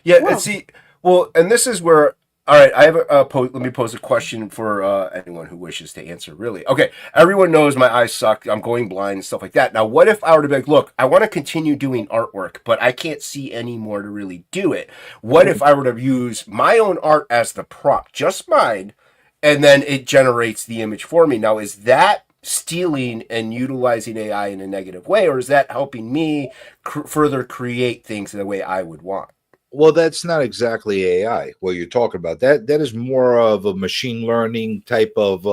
Yeah, Wow. and see, well, and this is where. All right, I have let me pose a question for anyone who wishes to answer. Really, okay. Everyone knows my eyes suck. I'm going blind and stuff like that. Now, what if I were to be like, look, I want to continue doing artwork, but I can't see anymore to really do it. What if I were to use my own art as the prop, just mine, and then it generates the image for me? Now, is that stealing and utilizing AI in a negative way, or is that helping me further create things in the way I would want? Well, that's not exactly AI. What you're talking about that is more of a machine learning type of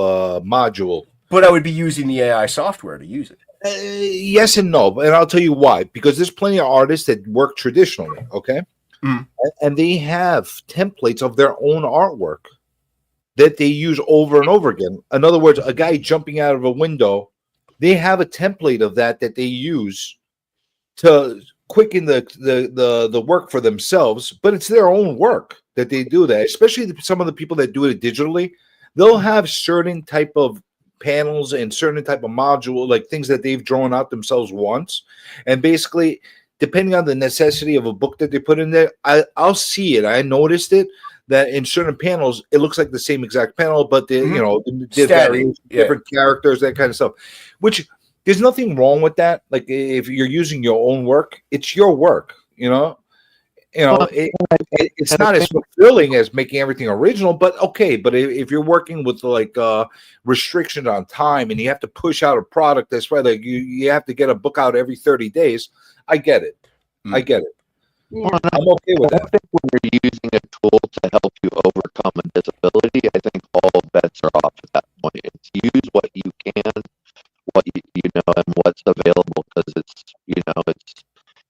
module. But I would be using the AI software to use it. Yes and no, and I'll tell you why. Because there's plenty of artists that work traditionally, okay, and they have templates of their own artwork that they use over and over again. In other words, a guy jumping out of a window, they have a template of that they use to quicken the work for themselves, but it's their own work that they do that. Especially some of the people that do it digitally, they'll have certain type of panels and certain type of module, like things that they've drawn out themselves once, and basically, depending on the necessity of a book that they put in there, I'll see it. I noticed it that in certain panels it looks like the same exact panel, but the Static, various yeah. different characters, that kind of stuff, which there's nothing wrong with that. Like if you're using your own work, it's your work, Well, it's not as fulfilling as making everything original, but okay. But if you're working with like restrictions on time and you have to push out a product that's right, like you have to get a book out every 30 days, I get it. I get it. Yeah. I'm okay with I that. think when you're using a tool to help you overcome a disability, I think all bets are off at that point. It's use what you can, what you know, and what's available, because it's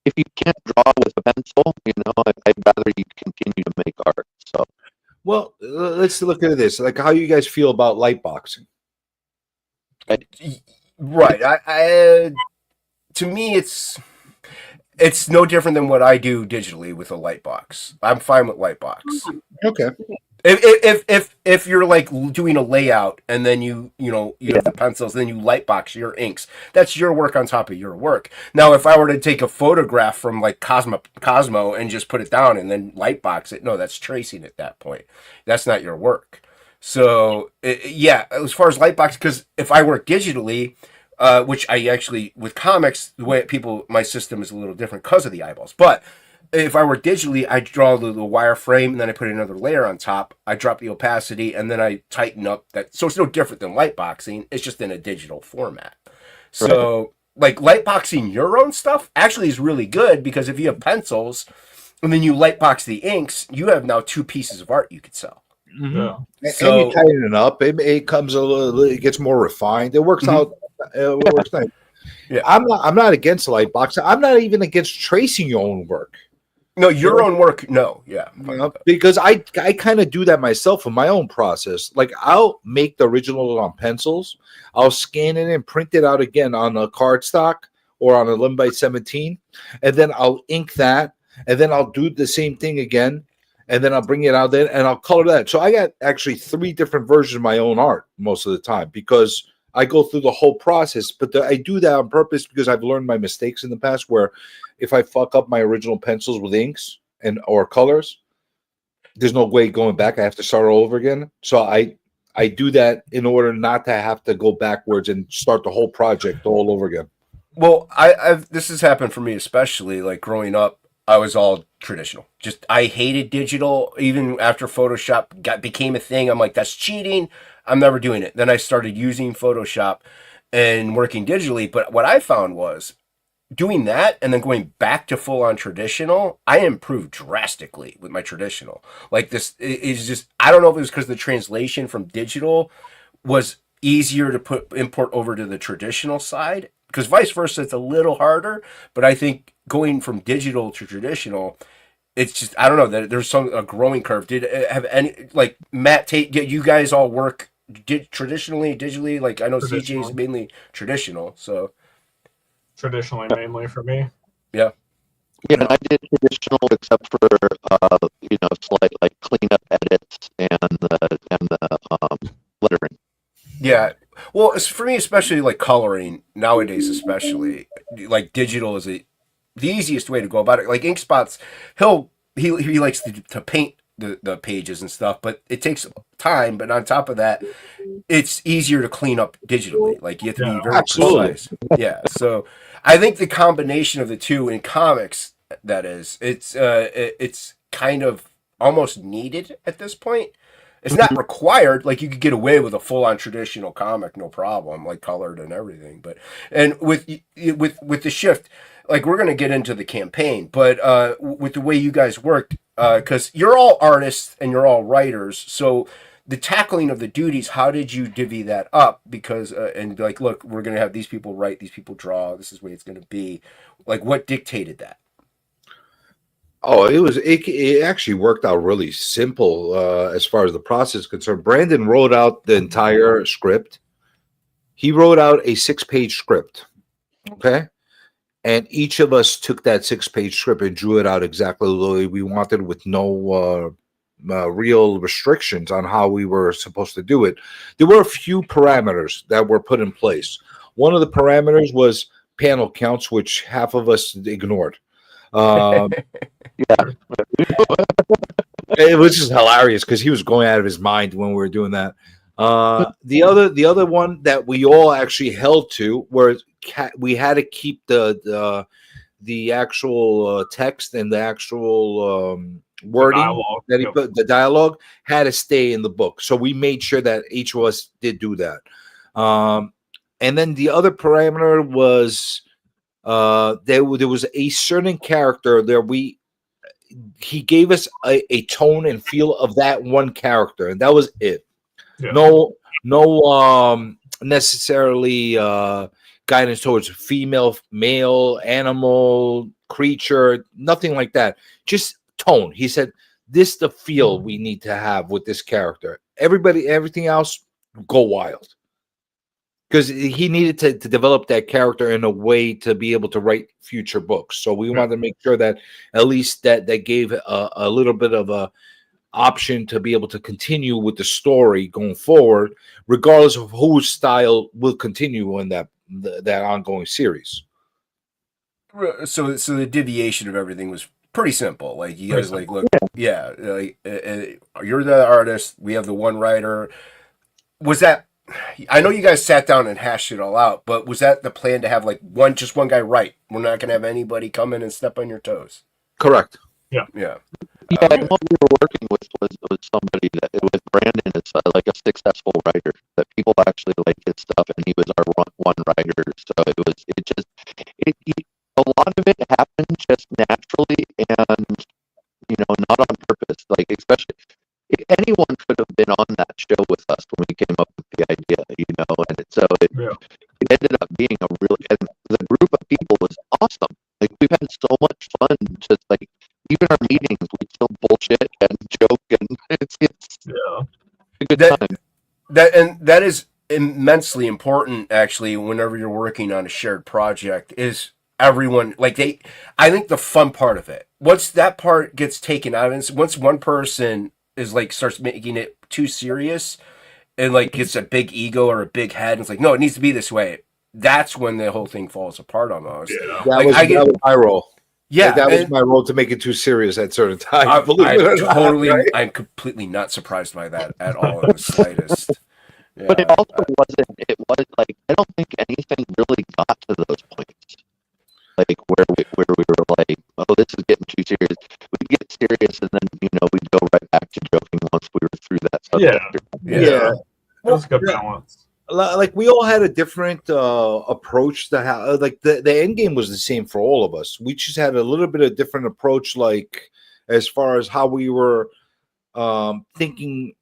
if you can't draw with a pencil, I'd rather you continue to make art. So Well, let's look at this. Like, how you guys feel about light boxing? Right. I to me, it's no different than what I do digitally with a light box. I'm fine with light box. Okay. If you're like doing a layout and then you have the pencils, then you light box your inks. That's your work on top of your work. Now, if I were to take a photograph from like Cosmo and just put it down and then light box it, no, that's tracing at that point. That's not your work. So yeah, as far as light box, because if I work digitally, which I actually with comics, the way my system is a little different because of the eyeballs, but if I were digitally, I draw the wireframe and then I put another layer on top. I drop the opacity and then I tighten up that. So it's no different than lightboxing. It's just in a digital format. So like lightboxing your own stuff actually is really good, because if you have pencils and then you lightbox the inks, you have now two pieces of art you could sell. Yeah. And So- you tighten it up. It comes a little. It gets more refined. It works out. It works nice. Yeah. I'm not against light boxing. I'm not even against tracing your own work. No, your own work. No, yeah. Because I kind of do that myself in my own process. Like I'll make the original on pencils, I'll scan it and print it out again on a cardstock or on a 11x17, and then I'll ink that, and then I'll do the same thing again, and then I'll bring it out there and I'll color that. So I got actually 3 different versions of my own art most of the time, because I go through the whole process. But I do that on purpose because I've learned my mistakes in the past, where if I fuck up my original pencils with inks or colors, there's no way going back. I have to start all over again. So I do that in order not to have to go backwards and start the whole project all over again. Well, this has happened for me, especially like growing up. I was all traditional. Just I hated digital. Even after Photoshop became a thing, I'm like, that's cheating. I'm never doing it. Then I started using Photoshop and working digitally. But what I found was doing that and then going back to full on traditional, I improved drastically with my traditional. Like this is just, I don't know if it was because the translation from digital was easier to import over to the traditional side, because vice versa, it's a little harder. But I think going from digital to traditional, it's just, I don't know, that there's a growing curve. Did have any, like Matt Tate, did you guys all work traditionally, digitally? Like I know CJ's mainly traditional, so Traditionally, mainly for me. yeah. Yeah, and I did traditional except for slight like cleanup edits and the lettering. Yeah. Well, for me, especially like coloring nowadays, especially like digital is the easiest way to go about it. Like Inkspots, he likes to paint the pages and stuff, but it takes time. But on top of that, it's easier to clean up digitally. Like you have to be very absolutely. precise. Yeah. So I think the combination of the two in comics, that is, it's kind of almost needed at this point. It's not required. Like you could get away with a full-on traditional comic, no problem, like colored and everything. But and with the shift, like we're gonna get into the campaign, but with the way you guys worked, because you're all artists and you're all writers, so the tackling of the duties, how did you divvy that up? Because and like, look, we're gonna have these people write, these people draw. This is the way it's gonna be. Like, what dictated that? Oh, it actually worked out really simple as far as the process is concerned. Brandon wrote out the entire script. He wrote out a 6-page script. Okay. And each of us took that 6-page script and drew it out exactly the way we wanted, with no real restrictions on how we were supposed to do it. There were a few parameters that were put in place. One of the parameters was panel counts, which half of us ignored. Yeah, It was just hilarious because he was going out of his mind when we were doing that. The other one that we all actually held to were we had to keep the actual text and the actual wording that he put. The dialogue had to stay in the book, so we made sure that each of us did do that. And then the other parameter was there was a certain character there he gave us a tone and feel of that one character, and that was it. Yeah. No necessarily guidance towards female, male, animal, creature, nothing like that. Just tone. He said, this the feel we need to have with this character. Everything else, go wild. Because he needed to develop that character in a way to be able to write future books. So we wanted to make sure that at least that gave a little bit of a option to be able to continue with the story going forward, regardless of whose style will continue in that ongoing series. So the deviation of everything was pretty simple. Like you guys, like, look, yeah, like you're the artist. We have the one writer. Was that? I know you guys sat down and hashed it all out, but was that the plan to have like just one guy write? We're not going to have anybody come in and step on your toes. Correct. Yeah. Yeah. And what we were working with was somebody that with Brandon is like a successful writer that people actually like his stuff, and he was our one writer. So a lot of it happened just naturally, and not on purpose. Like especially. Anyone could have been on that show with us when we came up with the idea, and it ended up being and the group of people was awesome. Like we've had so much fun, just like even our meetings, we still bullshit and joke, and it's a good time. That is immensely important, actually. Whenever you're working on a shared project, is everyone like I think the fun part of it. Once that part gets taken out, and once one person is like starts making it too serious and like gets a big ego or a big head and it's like, no, it needs to be this way. That's when the whole thing falls apart almost. Yeah. That was my role. Yeah, that was my role, to make it too serious at certain times. I'm completely not surprised by that at all in the slightest. Yeah. But it also wasn't. It was like I don't think anything really got to those points. Like where we were like, oh, this is getting too serious. We'd get serious, and then we'd go right back to joking once we were through that subject. Yeah. It was a good balance. like we all had a different approach to how, like the end game was the same for all of us. We just had a little bit of different approach, like as far as how we were thinking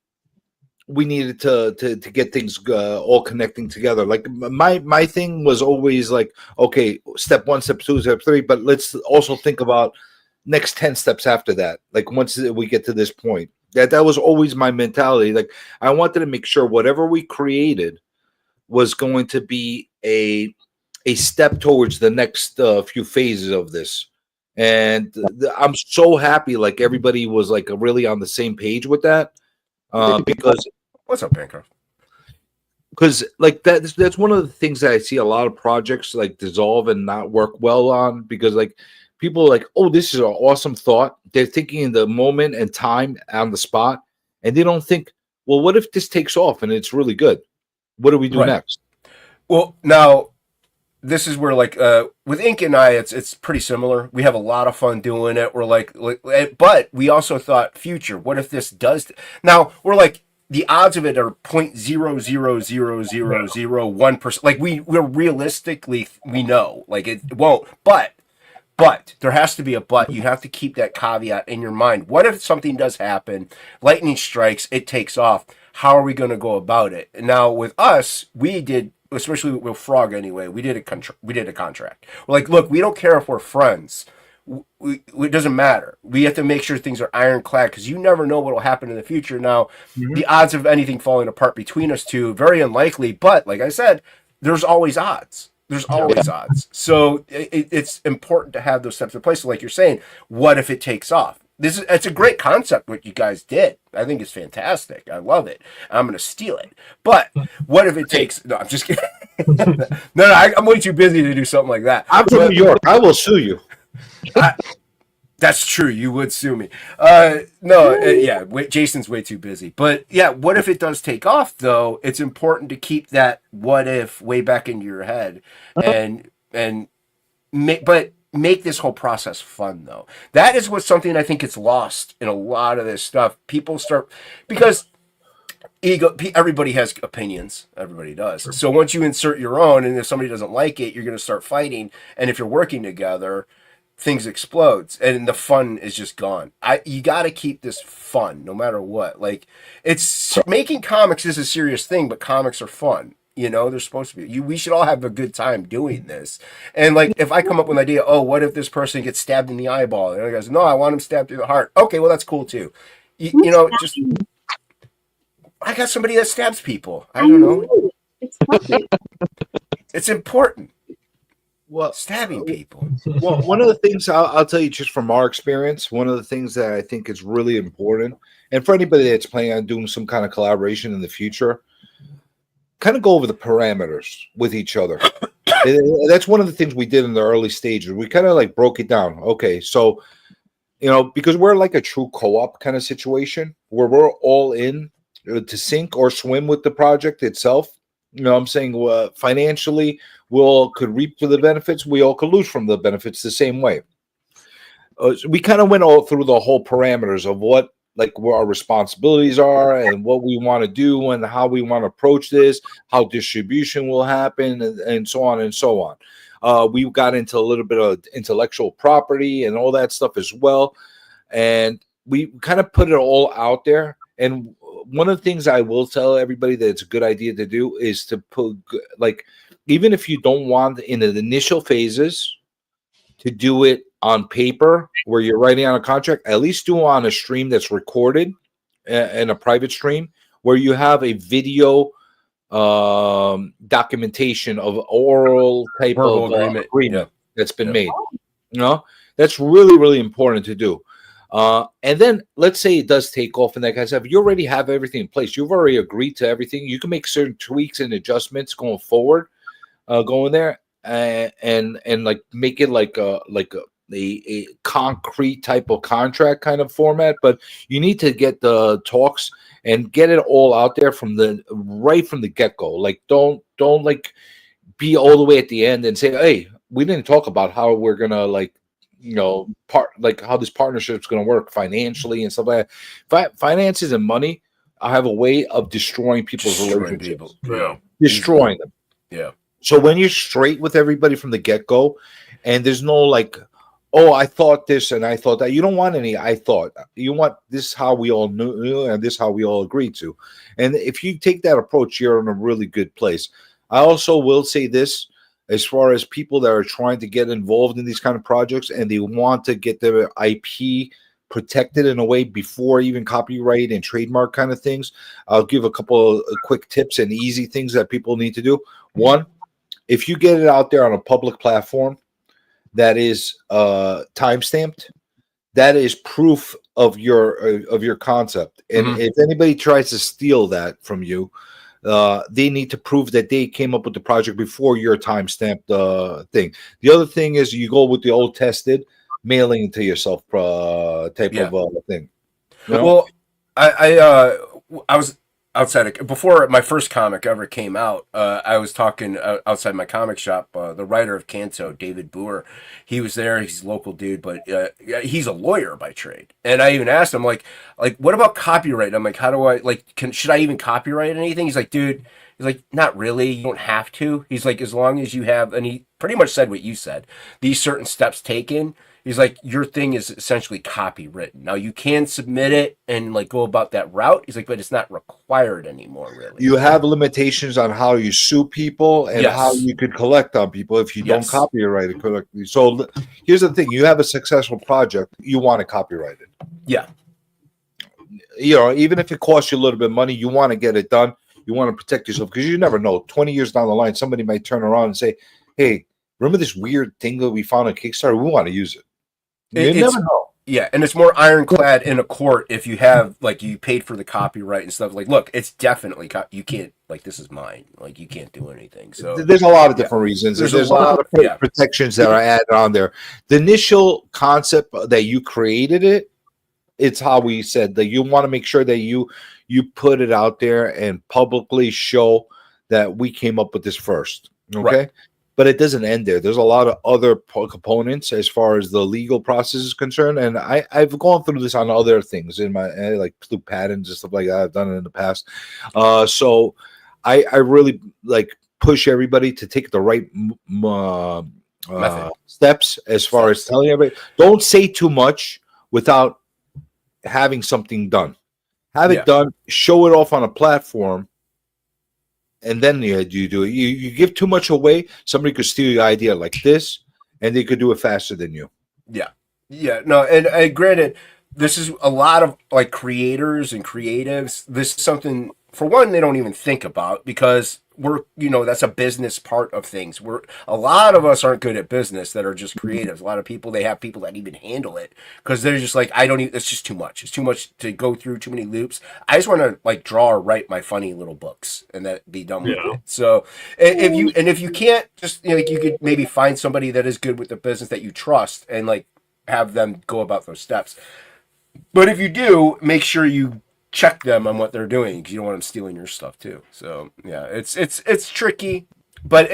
we needed to get things all connecting together. Like my thing was always like, okay, step 1, step 2, step 3, but let's also think about next 10 steps after that. Like once we get to this point, that was always my mentality. Like I wanted to make sure whatever we created was going to be a step towards the next few phases of this. And I'm so happy, like everybody was like really on the same page with that. Because what's up, Bancroft? Because like that's one of the things that I see a lot of projects like dissolve and not work well on, because like people are like, oh, this is an awesome thought. They're thinking in the moment and time on the spot, and they don't think, well, what if this takes off and it's really good? What do we do next? Well, now this is where like with Ink and I, it's pretty similar. We have a lot of fun doing it. We're like, but we also thought future. What if this does? Now we're like, the odds of it are 0.0000001%. Like we're realistically, we know like it won't. But there has to be a but. You have to keep that caveat in your mind. What if something does happen? Lightning strikes. It takes off. How are we going to go about it? Now with us, we did, especially with Frog anyway, we did a contract. We're like, look, we don't care if we're friends. It doesn't matter. We have to make sure things are ironclad, because you never know what will happen in the future. Now, the odds of anything falling apart between us two, very unlikely. But like I said, there's always odds. There's always odds. So it's important to have those steps in place. So like you're saying, what if it takes off? It's a great concept what you guys did. I think it's fantastic. I love it. I'm going to steal it. But what if it takes? No, I'm just kidding. No, I'm way too busy to do something like that. I'm from New York. I will sue you. That's true. You would sue me. Yeah. Jason's way too busy. But yeah, what if it does take off? Though it's important to keep that what if way back into your head, and make this whole process fun. Though that is what something I think gets lost in a lot of this stuff. People start because ego. Everybody has opinions. Everybody does. So once you insert your own, and if somebody doesn't like it, you're going to start fighting. And if you're working together, things explodes and the fun is just gone. You got to keep this fun no matter what. Like, it's making comics is a serious thing, but comics are fun. You know, they're supposed to be. We should all have a good time doing this. And like, if I come up with an idea, oh, what if this person gets stabbed in the eyeball? And the other guy goes, no, I want him stabbed through the heart. Okay, well, that's cool too. You know, just I got somebody that stabs people. I don't know. It's important. Well, stabbing people. Well, one of the things I'll tell you just from our experience, one of the things that I think is really important, and for anybody that's planning on doing some kind of collaboration in the future, kind of go over the parameters with each other. That's one of the things we did in the early stages. We kind of like broke it down. Okay, so, you know, because we're like a true co-op kind of situation where we're all in to sink or swim with the project itself. You know what I'm saying? Financially, we all could reap for the benefits. We all could lose from the benefits the same way. So we kind of went all through the whole parameters of what our responsibilities are and what we want to do and how we want to approach this, how distribution will happen, and so on and so on. We got into a little bit of intellectual property and all that stuff as well. And we kind of put it all out there. And one of the things I will tell everybody that it's a good idea to do is to put, like, even if you don't want in the initial phases to do it on paper where you're writing on a contract, at least do it on a stream that's recorded in a private stream where you have a video documentation of oral type of agreement that's been made. You know, that's really, really important to do. And then let's say it does take off and that kind of stuff. You already have everything in place. You've already agreed to everything. You can make certain tweaks and adjustments going forward, going there and like make it like a concrete type of contract kind of format. But you need to get the talks and get it all out there from the get-go. Like don't like be all the way at the end and say, hey, we didn't talk about how we're gonna how this partnership is going to work financially and stuff like that. Finances and money, I have a way of destroying people's relationships. destroying them. Yeah. So when you're straight with everybody from the get-go, and there's no like, oh, I thought this and I thought that. You don't want any I thought. You want this how we all knew and this how we all agreed to. And if you take that approach, you're in a really good place. I also will say this, as far as people that are trying to get involved in these kind of projects and they want to get their IP protected in a way before even copyright and trademark kind of things, I'll give a couple of quick tips and easy things that people need to do. One, if you get it out there on a public platform that is time-stamped, that is proof of your concept. And if anybody tries to steal that from you, they need to prove that they came up with the project before your time-stamped thing. The other thing is you go with the old tested mailing to yourself type of thing. You know? Well, I was outside of, before my first comic ever came out. I was talking outside my comic shop. The writer of Canto, David Boer, he was there. He's a local dude, but he's a lawyer by trade. And I even asked him, like, what about copyright? I'm like, how do I should I even copyright anything? He's like, dude. He's like, not really. You don't have to. He's like, as long as you have, and he pretty much said what you said. These certain steps taken. He's like, your thing is essentially copywritten. Now you can submit it and like go about that route. He's like, but it's not required anymore, really. You have limitations on how you sue people and how you could collect on people if you don't copyright it correctly. So here's the thing: you have a successful project, you want to copyright it. Yeah. You know, even if it costs you a little bit of money, you want to get it done. You want to protect yourself because you never know. 20 years down the line, somebody might turn around and say, "Hey, remember this weird thing that we found on Kickstarter? We want to use it." You never know. Yeah, and it's more ironclad in a court if you have like you paid for the copyright and stuff. Like, look, it's definitely you can't this is mine. Like, you can't do anything. So there's a lot of different reasons. There's a lot of protections that are added on there. The initial concept that you created it's how we said that you want to make sure that you put it out there and publicly show that we came up with this first. Okay. Right. But it doesn't end there. There's a lot of other components as far as the legal process is concerned. And I've gone through this on other things in my, like through patents and stuff like that. I've done it in the past. So I really push everybody to take the right steps as far as telling everybody. Don't say too much without having something done. Have it done, show it off on a platform. And then you do it. You give too much away, somebody could steal your idea like this, and they could do it faster than you. Yeah. Yeah. No, and granted, this is a lot of like creators and creatives. This is something, for one, they don't even think about because that's a business part of things. A lot of us aren't good at business that are just creatives. A lot of people, they have people that even handle it because they're just like, it's just too much. It's too much to go through, too many loops. I just want to draw or write my funny little books and that be done with it. So if you can't just, you could maybe find somebody that is good with the business that you trust and have them go about those steps. But if you do, make sure you check them on what they're doing because you don't want them stealing your stuff too. So yeah, it's tricky, but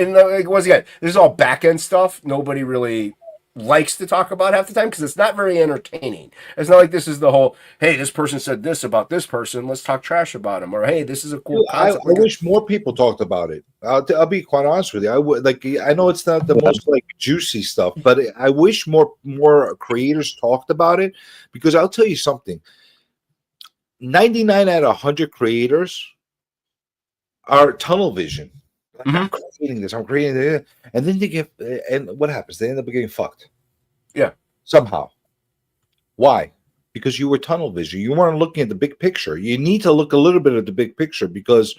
once again, this is all back end stuff. Nobody really likes to talk about half the time because it's not very entertaining. It's not like this is the whole, hey, this person said this about this person, let's talk trash about him, or hey, this is a cool concept. I wish more people talked about it. I'll be quite honest with you. I would I know it's not the most juicy stuff, but I wish more creators talked about it because I'll tell you something. 99 out of 100 creators are tunnel vision. I'm creating this, and then they get, and what happens? They end up getting fucked. Yeah, somehow. Why? Because you were tunnel vision. You weren't looking at the big picture. You need to look a little bit at the big picture because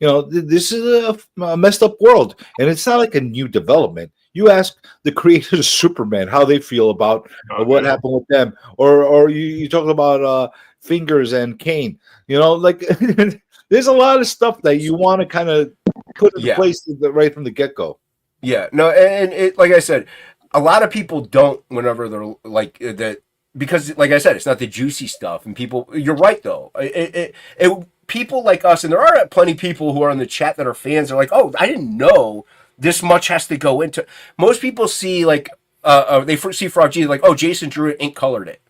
this is a messed up world, and it's not like a new development. You ask the creators of Superman how they feel about what happened with them, or you talk about Fingers and Kane. There's a lot of stuff that you want to kind of put in place right from the get-go. Yeah, no, and it, like I said, a lot of people don't whenever they're like that because, like I said, it's not the juicy stuff. And people, you're right though. People like us, and there are plenty of people who are in the chat that are fans. Are like, oh, I didn't know this much has to go into. Most people see they see Frog G like, oh, Jason drew it, ink colored it.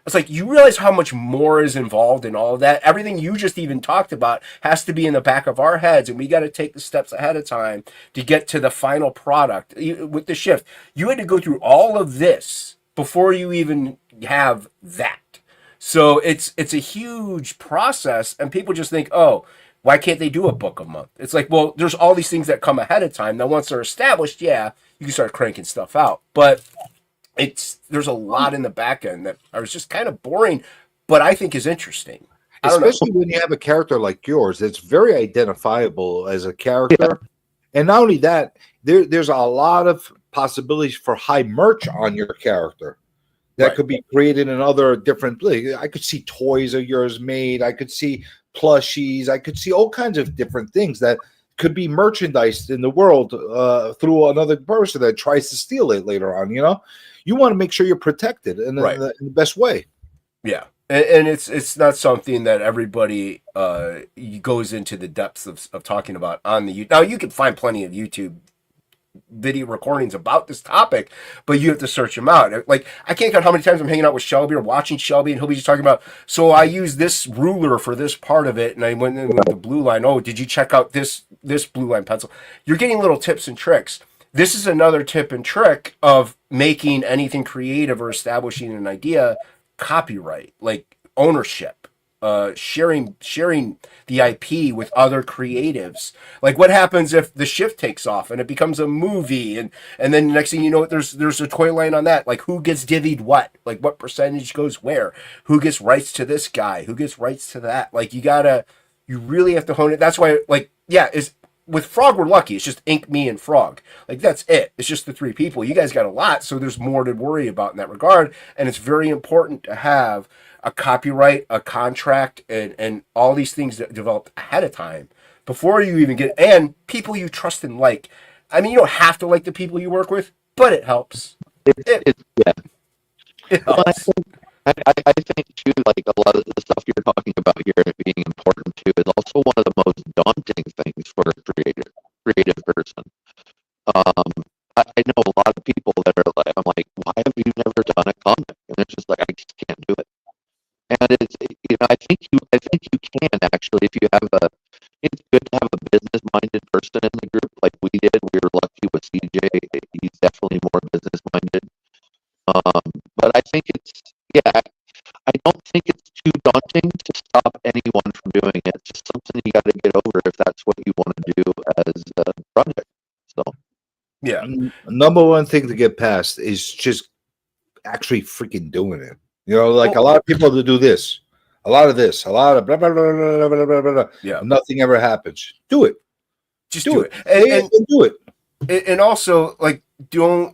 It's like you realize how much more is involved in all of that. Everything you just even talked about has to be in the back of our heads, and we got to take the steps ahead of time to get to the final product. With the shift, you had to go through all of this before you even have that. So it's a huge process, and people just think, oh, why can't they do a book a month? It's like, well, there's all these things that come ahead of time. Now, once they're established, yeah, you can start cranking stuff out. But there's a lot in the back end that is just kind of boring, but I think is interesting. Especially when you have a character like yours, it's very identifiable as a character. Yeah. And not only that, there's a lot of possibilities for high merch on your character that could be created in other different places. I could see toys of yours made. I could see plushies. I could see all kinds of different things that could be merchandised in the world through another person that tries to steal it later on. You know, you want to make sure you're protected in the best way. Yeah. And it's not something that everybody goes into the depths of talking about on the YouTube. Now, you can find plenty of YouTube video recordings about this topic, but you have to search them out. Like, I can't count how many times I'm hanging out with Shelby or watching Shelby, and he'll be just talking about, so I use this ruler for this part of it, and I went in with the blue line. Oh, did you check out this blue line pencil? You're getting little tips and tricks. This is another tip and trick of making anything creative or establishing an idea copyright, like ownership. Sharing the IP with other creatives. Like, what happens if the shift takes off and it becomes a movie, and then next thing you know, there's a toy line on that. Like, who gets divvied what? Like, what percentage goes where? Who gets rights to this guy? Who gets rights to that? Like, you really have to hone it. That's why, like, yeah, with Frog, we're lucky. It's just Ink, me, and Frog. Like, that's it. It's just the three people. You guys got a lot, so there's more to worry about in that regard. And it's very important to have a copyright, a contract, and all these things that developed ahead of time before you even get, and people you trust and like. I mean, you don't have to like the people you work with, but it helps. It helps. I think too, like a lot of the stuff you're talking about here being important too is also one of the most daunting things for a creative person. I know a lot of people that are like, I'm like, why have you never done a comic? And they're just like, I just can't do it. And it's, I think you can actually, if you have it's good to have a business-minded person in the group like we did. We were lucky with CJ. He's definitely more business-minded. But I think I don't think it's too daunting to stop anyone from doing it. It's just something you got to get over if that's what you want to do as a project. So, yeah. Number one thing to get past is just actually freaking doing it. You know, like a lot of people to do this, a lot of this, a lot of blah, blah, blah, blah, blah, blah, blah, blah. Yeah. Nothing ever happens. Do it. Just do it. And do it. And also, like, don't,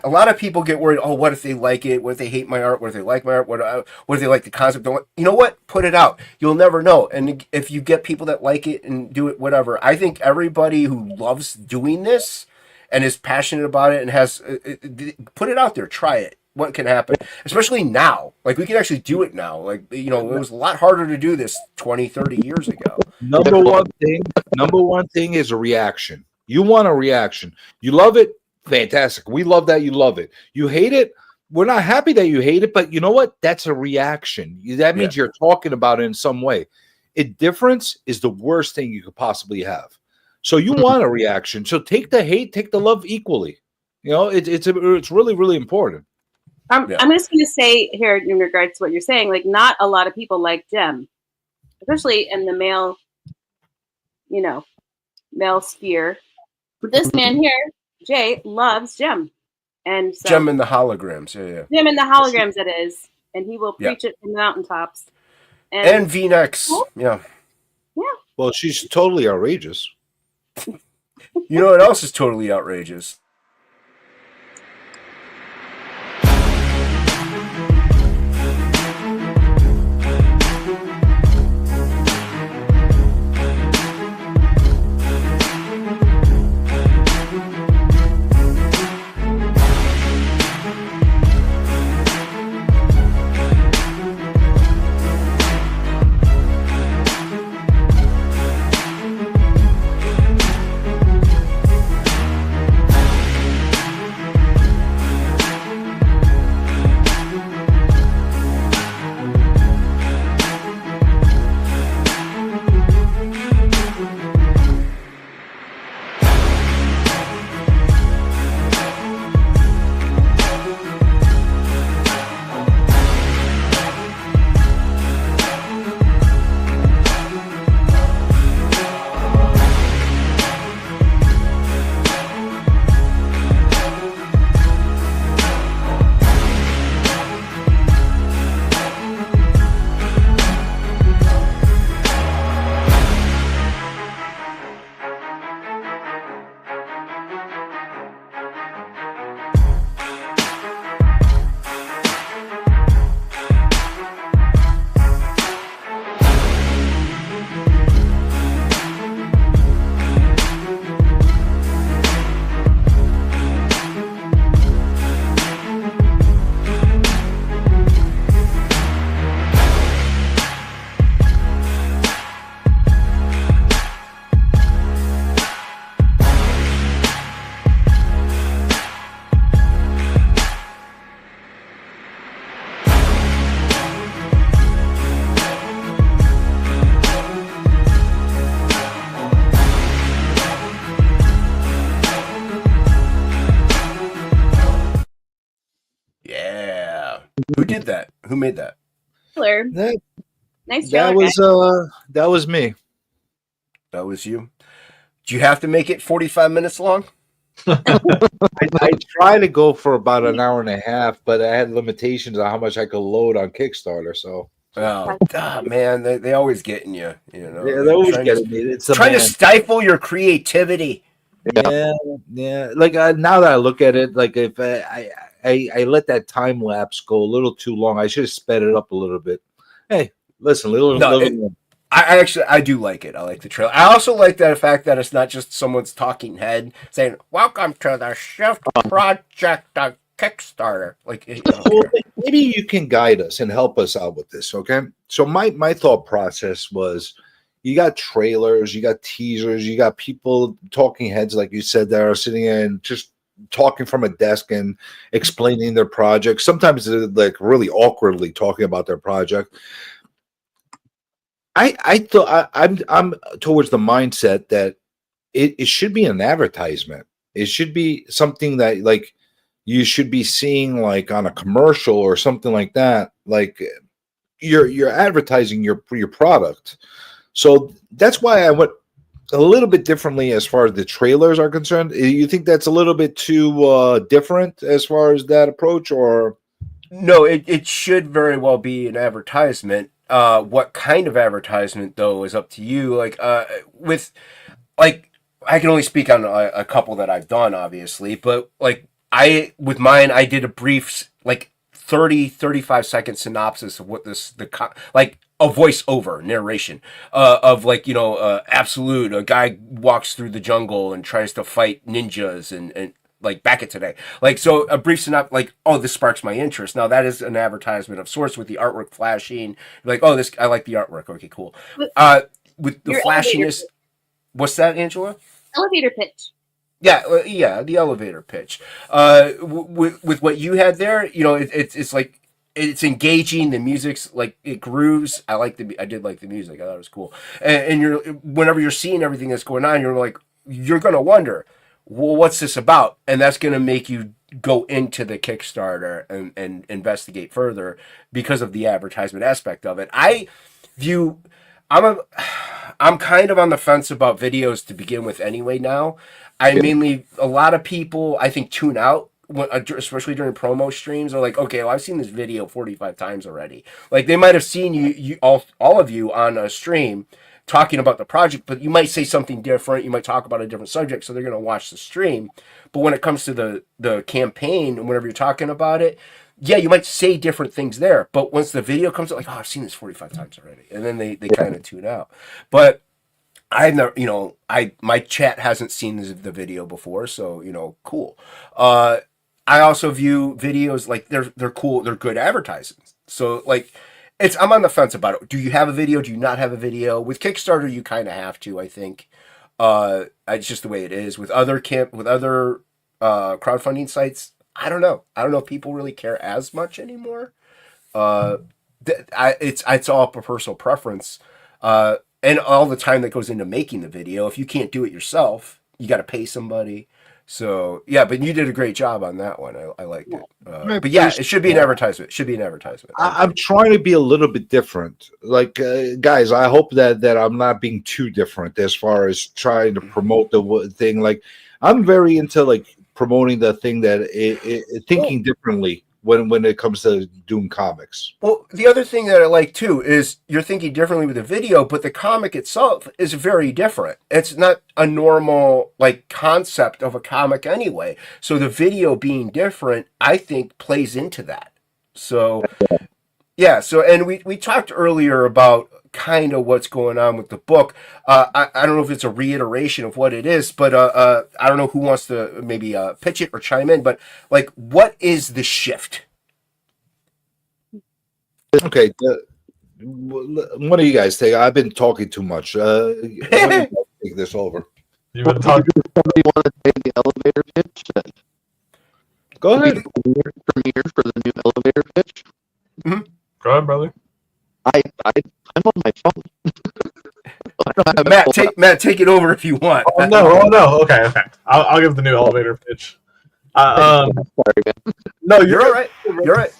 a lot of people get worried, oh, what if they like it? What if they hate my art? What if they like my art? What if they like the concept? You know what? Put it out. You'll never know. And if you get people that like it and do it, whatever, I think everybody who loves doing this and is passionate about it and has, put it out there, try it. What can happen, especially now. Like, we can actually do it now. Like, you know, it was a lot harder to do this 20, 30 years ago. Number one thing is a reaction. You want a reaction. You love it, fantastic. We love that you love it. You hate it, we're not happy that you hate it, but you know what? That's a reaction. That means you're talking about it in some way. Indifference is the worst thing you could possibly have. So you want a reaction. So take the hate, take the love equally. You know, it's really, really important. I'm just going to say here in regards to what you're saying, like, not a lot of people like Jem, especially in the male sphere. This man here, Jay, loves Jem. And so, Jem in the holograms. Yeah. Jem in the holograms, it is. And he will preach it from the mountaintops. And V-necks. Yeah. Yeah. Well, she's totally outrageous. You know what else is totally outrageous? Who made that? Trailer. That Nice trailer. that was me. That was you. Do you have to make it 45 minutes long? I tried to go for about an hour and a half, but I had limitations on how much I could load on Kickstarter. So Oh, God, man, they always getting you. You know, yeah, they're always trying getting me. It's to, a trying to man. stifle your creativity. Yeah. Like now that I look at it, like if I let that time lapse go a little too long, I should have sped it up a little bit. Hey, listen, I do like it. I like the trailer. I also like the fact that it's not just someone's talking head saying, "Welcome to the Shift Project on Kickstarter." Like, Well, maybe you can guide us and help us out with this, okay? So my thought process was, you got trailers, you got teasers, you got people talking heads, like you said, that are sitting there and just talking from a desk and explaining their project. Sometimes they're like really awkwardly talking about their project. I thought I'm towards the mindset that it should be an advertisement. It should be something that like you should be seeing like on a commercial or something like that. Like you're advertising your product. So that's why I went a little bit differently as far as the trailers are concerned. You think that's a little bit too different as far as that approach, or? No, it should very well be an advertisement. What kind of advertisement though is up to you. Like with like I can only speak on a couple that I've done, obviously, but like with mine I did a brief like 35 second synopsis of what like a voiceover narration of like, you know, Absolute, a guy walks through the jungle and tries to fight ninjas and like back it today. Like, so a brief synopsis, like, oh, this sparks my interest. Now that is an advertisement of sorts with the artwork flashing. Like, oh, I like the artwork. Okay, cool. With the flashiness, what's that, Angela? Elevator pitch. Yeah, the elevator pitch. With what you had there, you know, it's like it's engaging. The music's like it grooves. I did like the music. I thought it was cool. And you're whenever you're seeing everything that's going on, you're gonna wonder, well, what's this about? And that's gonna make you go into the Kickstarter and investigate further because of the advertisement aspect of it. I'm kind of on the fence about videos to begin with anyway now. A lot of people, I think, tune out, especially during promo streams, are like, okay, well, I've seen this video 45 times already. Like, they might have seen you all of you on a stream talking about the project, but you might say something different. You might talk about a different subject, so they're going to watch the stream. But when it comes to the campaign, whenever you're talking about it, yeah, you might say different things there. But once the video comes out, like, oh, I've seen this 45 times already. And then they kind of tune out. But I've never, my chat hasn't seen the video before, so, cool. I also view videos like they're cool, they're good advertisements. So like I'm on the fence about it. Do you have a video? Do you not have a video? With Kickstarter, you kind of have to, I think. It's just the way it is. With other crowdfunding sites, I don't know. I don't know if people really care as much anymore. It's all a personal preference. And all the time that goes into making the video. If you can't do it yourself, you got to pay somebody. So yeah, but you did a great job on that one. I liked it. But yeah, it should be an advertisement. It should be an advertisement. I'm trying to be a little bit different. Like guys, I hope that I'm not being too different as far as trying to promote the thing. Like I'm very into like promoting the thing that thinking differently when it comes to doing comics. Well, the other thing that I like too is you're thinking differently with the video, but the comic itself is very different. It's not a normal like concept of a comic anyway. So the video being different, I think, plays into that. So yeah, and we talked earlier about kind of what's going on with the book. I don't know if it's a reiteration of what it is, but I don't know who wants to maybe pitch it or chime in, but like, what is the shift? Okay, what do you guys think? I've been talking too much. Take this over. You've been talking. Somebody want to take the elevator pitch? Go ahead. Premiere for the new elevator pitch. Mm-hmm. Go ahead, brother. I'm on my phone. I don't have Matt, take it over if you want. Oh no. Okay. I'll give the new elevator pitch. Sorry, man. No, You're all right. You're all right.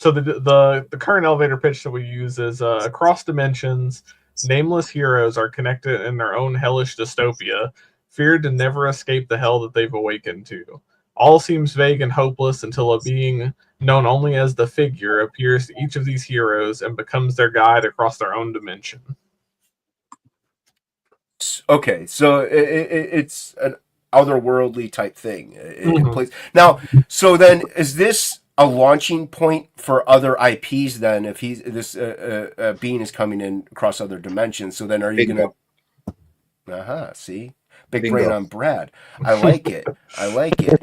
So the current elevator pitch that we use is across dimensions, nameless heroes are connected in their own hellish dystopia, feared to never escape the hell that they've awakened to. All seems vague and hopeless until a being known only as the Figure appears to each of these heroes and becomes their guide across their own dimension. Okay, so it's an otherworldly type thing. It Mhm. plays now. So then, is this a launching point for other IPs? Then, if this being is coming in across other dimensions, so then are you Bingo. gonna? See, big Bingo. brain on Brad. I like it. I like it.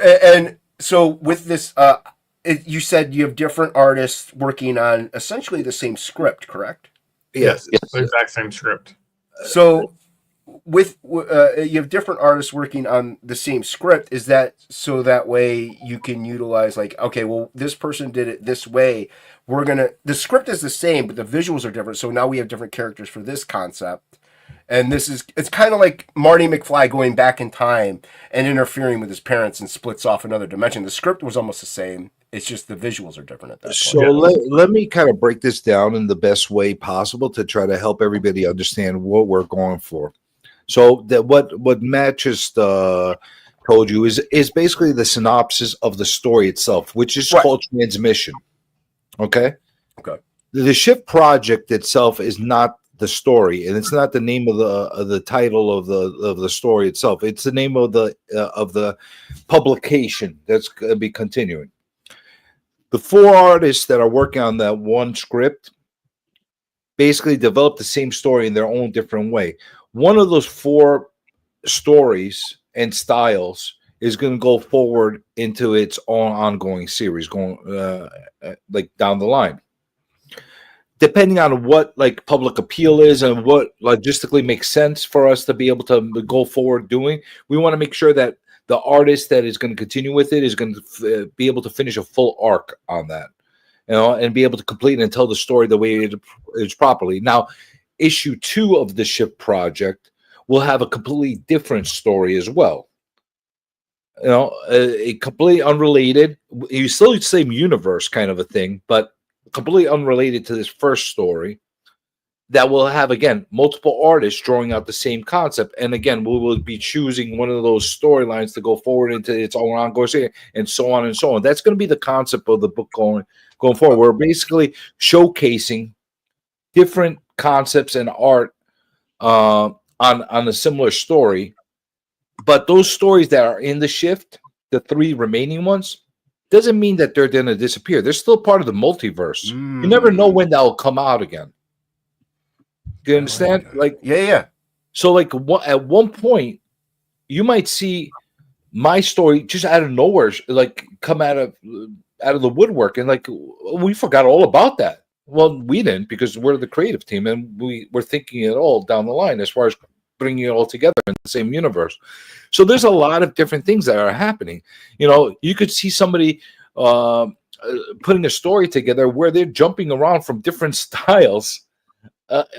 And so with this, you said you have different artists working on essentially the same script, correct? Yes. The exact same script. So with you have different artists working on the same script. Is that so that way you can utilize, like, okay, well, this person did it this way, the script is the same but the visuals are different, so now we have different characters for this concept. And it's kind of like Marty McFly going back in time and interfering with his parents and splits off another dimension. The script was almost the same. It's just the visuals are different at that So point. let me kind of break this down in the best way possible to try to help everybody understand what we're going for. So that what Matt just told you is basically the synopsis of the story itself, which is Right. called Transmission. Okay. Okay. The Shift project itself is not the story, and it's not the name of the title of the story itself. It's the name of the publication that's going to be continuing. The 4 artists that are working on that one script basically develop the same story in their own different way. One of those 4 stories and styles is going to go forward into its own ongoing series, going like down the line. Depending on what like public appeal is and what logistically makes sense for us to be able to go forward doing, we want to make sure that the artist that is going to continue with it is going to be able to finish a full arc on that, and be able to complete and tell the story the way it is properly. Now, issue 2 of the Shift project will have a completely different story as well. A completely unrelated, you still same universe kind of a thing, but completely unrelated to this first story that will have, again, multiple artists drawing out the same concept. And again, we will be choosing one of those storylines to go forward into its own ongoing series, and so on and so on. That's going to be the concept of the book going forward. We're basically showcasing different concepts and art on a similar story. But those stories that are in the Shift, the 3 remaining ones, doesn't mean that they're going to disappear. They're still part of the multiverse. You never know when that will come out again. Do you understand? Like, Yeah. so like at one point, you might see my story just out of nowhere, like come out of the woodwork, and like we forgot all about that. Well, we didn't, because we're the creative team and we're thinking it all down the line as far as bringing it all together in the same universe. So there's a lot of different things that are happening. You could see somebody putting a story together where they're jumping around from different styles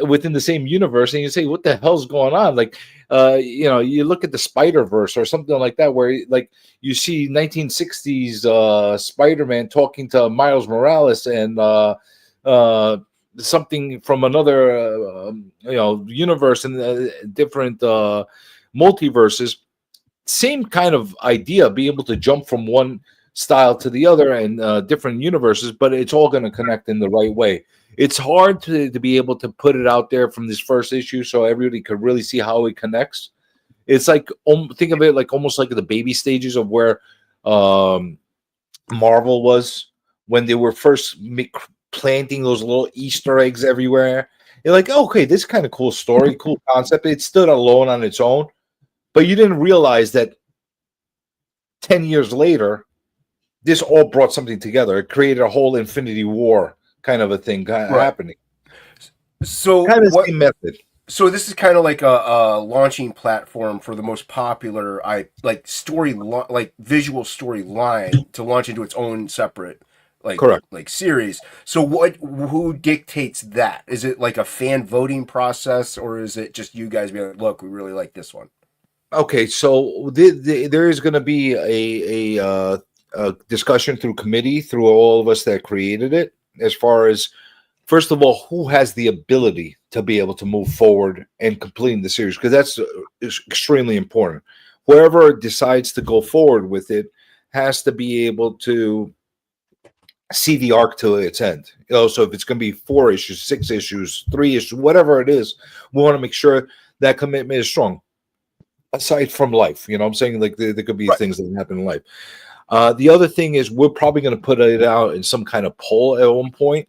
within the same universe, and you say, what the hell's going on? Like, you look at the Spider-Verse or something like that, where like you see 1960s Spider-Man talking to Miles Morales and something from another universe and different multiverses. Same kind of idea, be able to jump from one style to the other and different universes, but it's all going to connect in the right way. It's hard to be able to put it out there from this first issue so everybody could really see how it connects. It's like, think of it like almost like the baby stages of where Marvel was when they were first planting those little Easter eggs everywhere. You're like, okay, this is kind of cool story, cool concept. It stood alone on its own, but you didn't realize that 10 years later, this all brought something together. It created a whole Infinity War kind of a thing happening. So Kind of the same method. So this is kind of like a launching platform for the most popular visual storyline to launch into its own separate Correct. series. So who dictates that? Is it like a fan voting process, or is it just you guys being like, look, we really like this one? Okay, so there is going to be discussion through committee, through all of us that created it, as far as, first of all, who has the ability to be able to move forward and completing the series, because that's is extremely important. Whoever decides to go forward with it has to be able to see the arc to its end. So if it's going to be 4 issues, 6 issues, 3 issues, whatever it is, we want to make sure that commitment is strong. Aside from life, you know what I'm saying? Like there could be things that happen in life. The other thing is we're probably going to put it out in some kind of poll at one point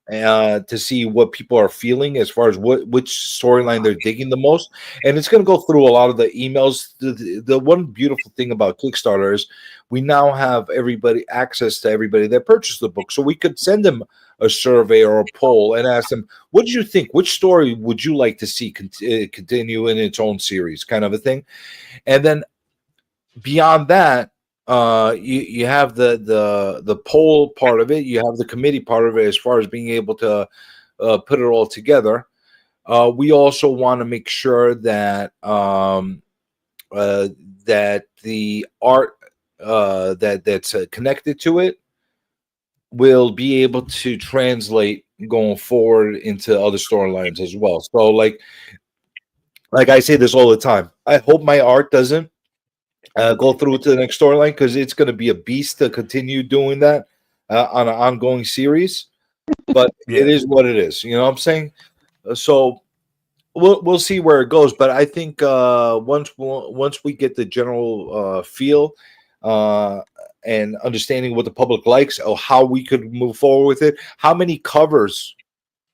to see what people are feeling as far as which storyline they're digging the most. And it's going to go through a lot of the emails. The one beautiful thing about Kickstarter is we now have access to everybody that purchased the book. So we could send them a survey or a poll and ask them, what did you think? Which story would you like to see continue in its own series, kind of a thing? And then beyond that, you have the poll part of it, you have the committee part of it, as far as being able to put it all together. We also want to make sure that that the art that's connected to it will be able to translate going forward into other storylines as well. So like I say this all the time, I hope my art doesn't go through to the next storyline, because it's going to be a beast to continue doing that on an ongoing series. But it is what it is. You know what I'm saying? So we'll see where it goes. But I think once we get the general feel and understanding what the public likes, or how we could move forward with it, how many covers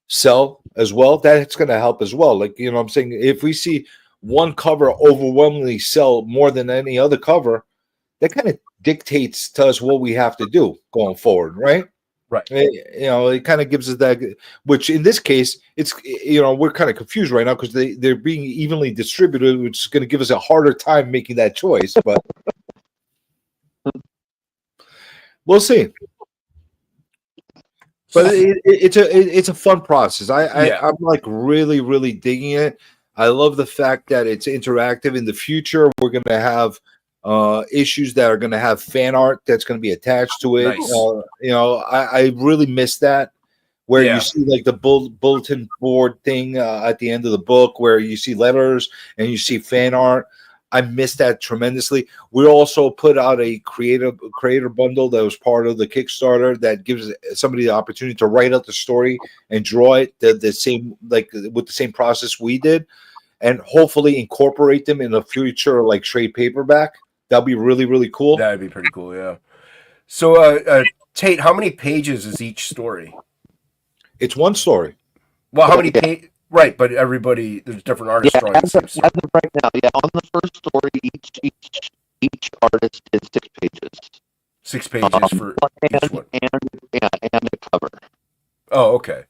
sell as well, that's going to help as well. Like, you know what I'm saying? If we see one cover overwhelmingly sell more than any other cover, that kind of dictates to us what we have to do going forward, right? Right. You know, it kind of gives us that, which in this case, it's, you know, we're kind of confused right now because they're being evenly distributed, which is going to give us a harder time making that choice, but we'll see. But it's a fun process. I'm like really digging it. I love the fact that it's interactive. In the future, we're going to have issues that are going to have fan art that's going to be attached to it. Nice. You know, I really miss that, where you see like the bulletin board thing at the end of the book, where you see letters and you see fan art. I miss that tremendously. We also put out a creator bundle that was part of the Kickstarter that gives somebody the opportunity to write out the story and draw it the same, like with the same process we did, and hopefully incorporate them in a future like trade paperback. That'd be really cool. That'd be pretty cool, yeah. So, Tate, how many pages is each story? It's one story. Well, how many pages? Right, but everybody, there's different artists drawing the same story. As of right now, on the first story, each artist did 6 pages. 6 pages for each one. And a cover. Oh, okay.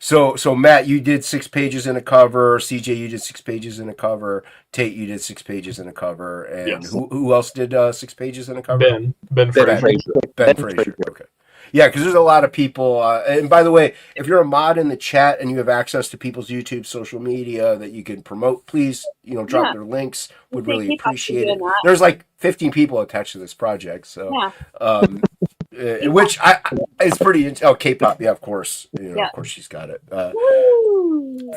So Matt, you did 6 pages in a cover. CJ, you did 6 pages in a cover. Tate, you did 6 pages in a cover. And Yes. who else did 6 pages in a cover? Ben Fraser. Ben Fraser. Okay. Yeah, because there's a lot of people. And by the way, if you're a mod in the chat and you have access to people's YouTube, social media that you can promote, please, drop their links. Would really appreciate it. There's like 15 people attached to this project, so which is pretty. Oh, K-pop, yeah, of course. Of course, she's got it.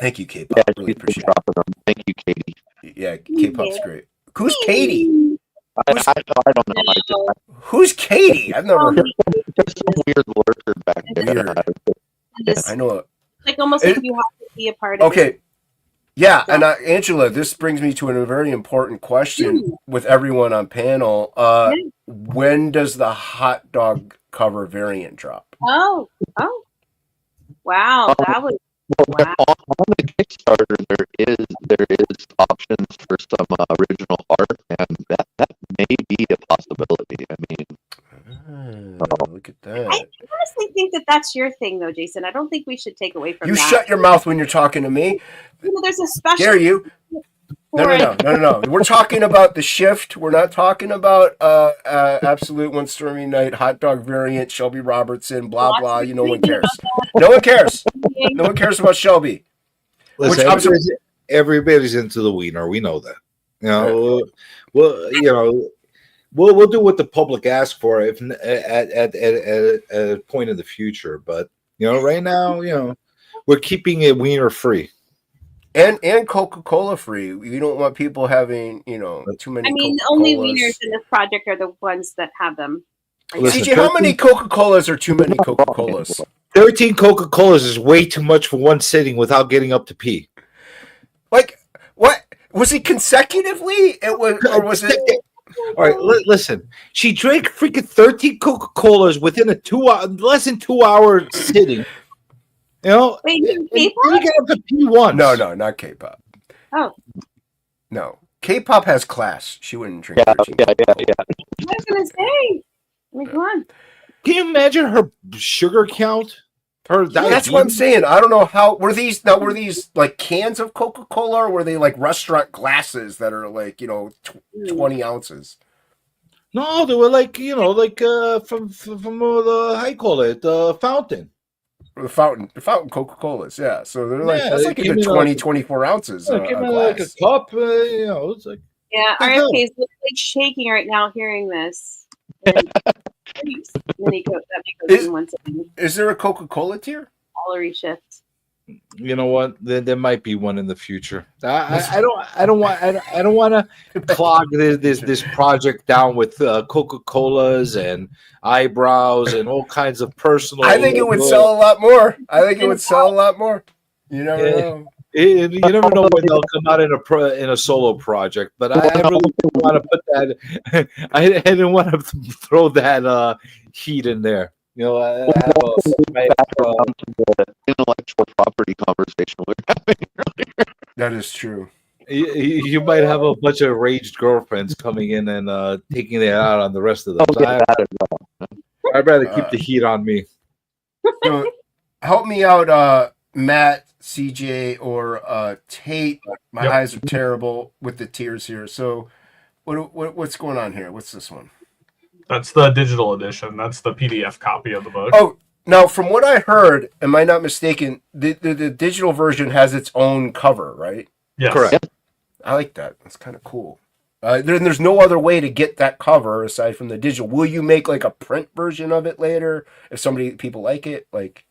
Thank you, K-pop. Really appreciate it. Thank you, Katie. Yeah, K-pop's great. Who's Katie? I don't know. Who's Katie? I've never heard. There's some weird lurker back there. Weird. I know. Like almost like you have to be a part of it. Okay. Yeah, and Angela, this brings me to a very important question with everyone on panel. When does the hot dog cover variant drop? Oh, wow, that was wow. On the Kickstarter, there is options for some original art, and that may be a possibility. I mean, look at that. I honestly think that's your thing, though, Jason. I don't think we should take away from you. that. Shut your mouth when you're talking to me. There's a special. Dare you? No. We're talking about the shift. We're not talking about Absolute One Stormy Night hot dog variant, Shelby Robertson, blah blah. No one cares. No one cares. No one cares about Shelby. Listen, everybody's into the wiener. We know that. we'll do what the public asks for if at a point in the future. But right now, we're keeping it wiener free. And Coca-Cola free. We don't want people having, too many I mean, the only Coca-Colas. wieners in this project are the ones that have them. Listen, CJ, how many Coca-Colas are too many Coca-Colas? 13 Coca-Colas is way too much for one sitting without getting up to pee. Like, what? Was it consecutively? Or was it? All right, listen. She drank freaking 13 Coca-Colas within less than 2 hour sitting. Wait, and K-pop? didn't get up to pee once. No, not K-pop. Oh, No. K-pop has class. She wouldn't drink Yeah, 13. yeah. I was gonna say. I mean, come on. Can you imagine her sugar count? That's what I'm saying. I don't know how were these like cans of Coca-Cola, or were they like restaurant glasses that are like 20 ounces? No, they were like from the how you call it, the fountain. Or the fountain Coca-Colas, yeah. So they're like Yeah, that's they like a came good in 20, 24 ounces. It came a in like a glass. cup. It's like Yeah, the hell? RFK is literally shaking right now hearing this. And then he goes, that goes in one second. Is there a Coca-Cola tier? Gallery shift. you know what? There might be one in the future. I don't want to clog this project down with Coca-Colas and eyebrows and all kinds of personal. I think it would sell a lot more. You never know. You never know when they'll come out in a solo project, but I really didn't want to put that. I didn't want to throw that heat in there. I have the intellectual property conversation we're having earlier. That is true. you might have a bunch of raged girlfriends coming in and taking it out on the rest of them. So that as well. I'd rather keep the heat on me. So, help me out, Matt, CJ, or Tate. My Yep. eyes are terrible with the tears here. So, what's going on here? What's this one? That's the digital edition. That's the PDF copy of the book. Oh, now from what I heard, am I not mistaken? The digital version has its own cover, right? Yes. Correct. I like that. That's kind of cool. There's no other way to get that cover aside from the digital. Will you make like a print version of it later if people like it? Like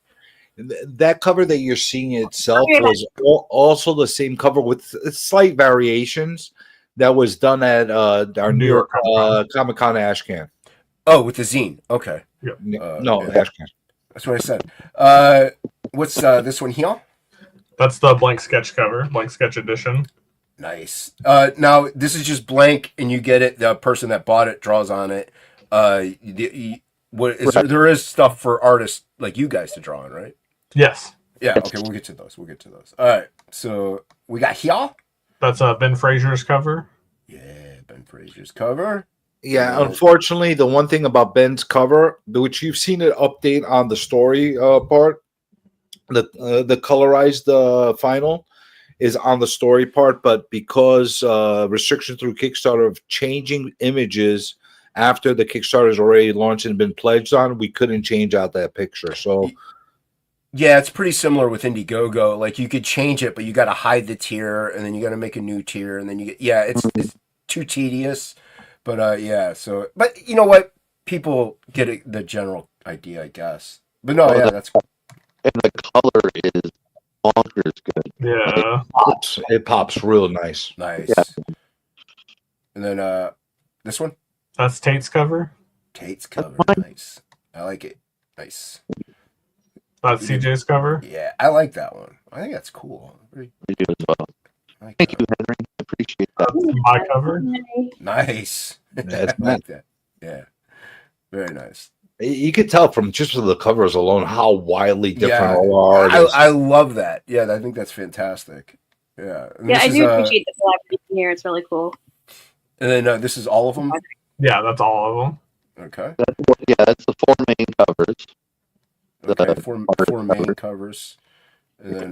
That cover that you're seeing itself was also the same cover with slight variations that was done at our New York Comic-Con Ashcan. oh, with the zine. Okay, No, yeah. Ashcan. That's what I said. What's this one here? That's the blank sketch cover, blank sketch edition. Nice. Now this is just blank, and you get it. The person that bought it draws on it. What is there is stuff for artists like you guys to draw on, right? Yes. Yeah. Okay, we'll get to those. All right. So we got here. That's Ben Fraser's cover. Yeah, Ben Fraser's cover. Yeah, unfortunately, the one thing about Ben's cover, which you've seen it update on the story part, the colorized final is on the story part, but because restrictions through Kickstarter of changing images after the Kickstarter is already launched and been pledged on, we couldn't change out that picture. So yeah, it's pretty similar with Indiegogo. Like you could change it, but you got to hide the tier, and then you got to make a new tier, and then it's too tedious. But yeah, so but you know what? People get the general idea, I guess. But no, yeah, that's And the color is bonkers good. Yeah. it pops real nice. nice. Yeah. And then this one, That's Tate's cover. Tate's cover, nice. I like it. Nice. That's CJ's cover. Yeah, I like that one. I think that's cool. We do as well. I like Thank you, that. Henry. I appreciate that. That's my cover. Nice. That's I like that. Yeah, very nice. You could tell from just the covers alone how wildly different Yeah, all are. I love that. Yeah, I think that's fantastic. Yeah. And Yeah, this I is, do appreciate the collaboration here. It's really cool. And then this is all of them. Yeah, that's all of them. Okay. That's the four main covers. Okay. Four main covers. And then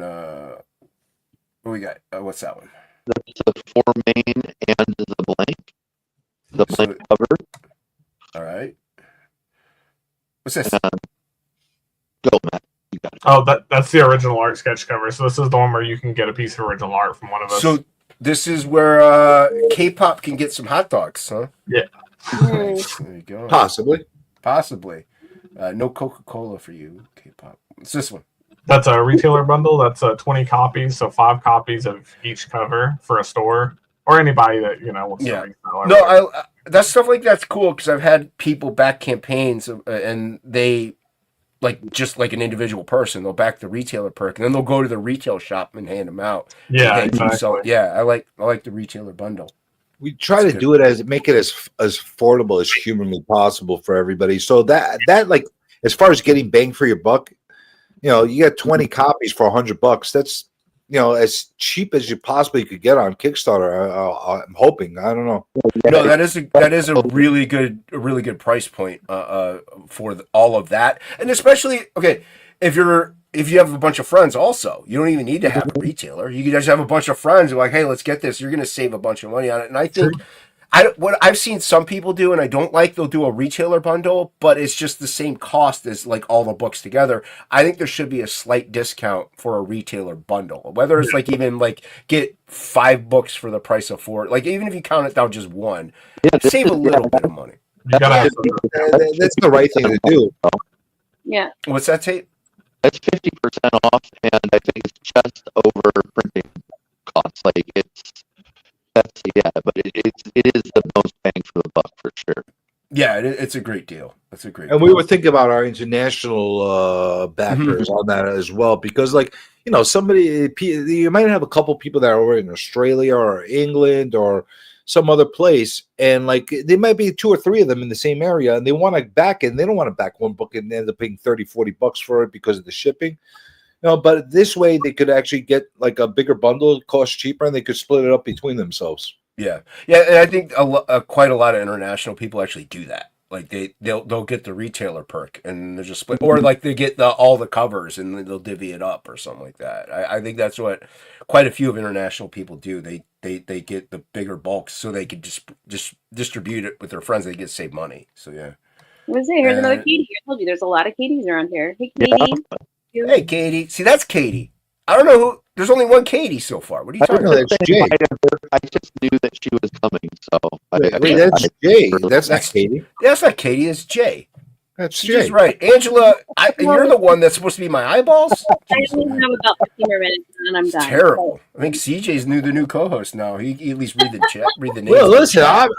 what we got? What's that one? That's the four main and the blank. The So- blank cover. All right. What's this? Go, Matt. You got it. Oh, that's the original art sketch cover. So this is the one where you can get a piece of original art from one of us. So this is where K-pop can get some hot dogs, huh? Mm. There you go. Possibly. Possibly. No Coca-Cola for you, K-pop. What's this one? That's a retailer bundle. That's 20 copies, so 5 copies of each cover for a store or anybody that wants to Yeah. resell. No, that stuff like that's cool because I've had people back campaigns and they just like an individual person, they'll back the retailer perk and then they'll go to the retail shop and hand them out. Yeah, Hey, exactly. so, yeah, I like the retailer bundle. We try That's to do it make it as affordable as humanly possible for everybody. So that like as far as getting bang for your buck, you got 20 copies for $100. That's as cheap as you possibly could get on Kickstarter. I'm hoping. I don't know. No, that is a really good price point for all of that, and especially if you have a bunch of friends. Also, you don't even need to have a retailer. You can just have a bunch of friends who are like, hey, let's get this. You're going to save a bunch of money on it, and I think. What I've seen some people do, and I don't like, they'll do a retailer bundle, but it's just the same cost as like all the books together. I think there should be a slight discount for a retailer bundle, whether it's like even like get 5 books for the price of 4. Like even if you count it down just one, save a little bit of money. You gotta have That's the right thing to do. Yeah. What's that, Tate? That's 50% off, and I think it's just over printing costs. Like but it is the most bang for the buck for sure. Yeah, it's a great deal. It's a great. And deal. we were thinking about our international backers on that as well, because somebody, you might have a couple people that are over in Australia or England or some other place, and there might be 2 or 3 of them in the same area, and they want to back it, and they don't want to back one book and end up paying $30-$40 for it because of the shipping. But this way they could actually get like a bigger bundle, cost cheaper, and they could split it up between themselves. Yeah, and I think quite a lot of international people actually do that. Like they'll get the retailer perk and they'll just split, or like they get all the covers and they'll divvy it up or something like that. I think that's what quite a few of international people do. They get the bigger bulks so they can just distribute it with their friends. They get save money. So yeah. Here's another Katie. I told you there's a lot of Katies around here. Hey, Katie. Hey, Katie. See, that's Katie. I don't know who. There's only one Katie so far. What are you talking about? That's Jay. I just knew that she was coming, so That's Jay. That's not Katie. That's not Katie. It's Jay. That's Jay. She's right. Angela, you're the one that's supposed to be my eyeballs? I only have about 15 more minutes and then I'm done. Terrible. I think CJ's the new co-host now. He at least read the chat, read the name. Well, listen, I'm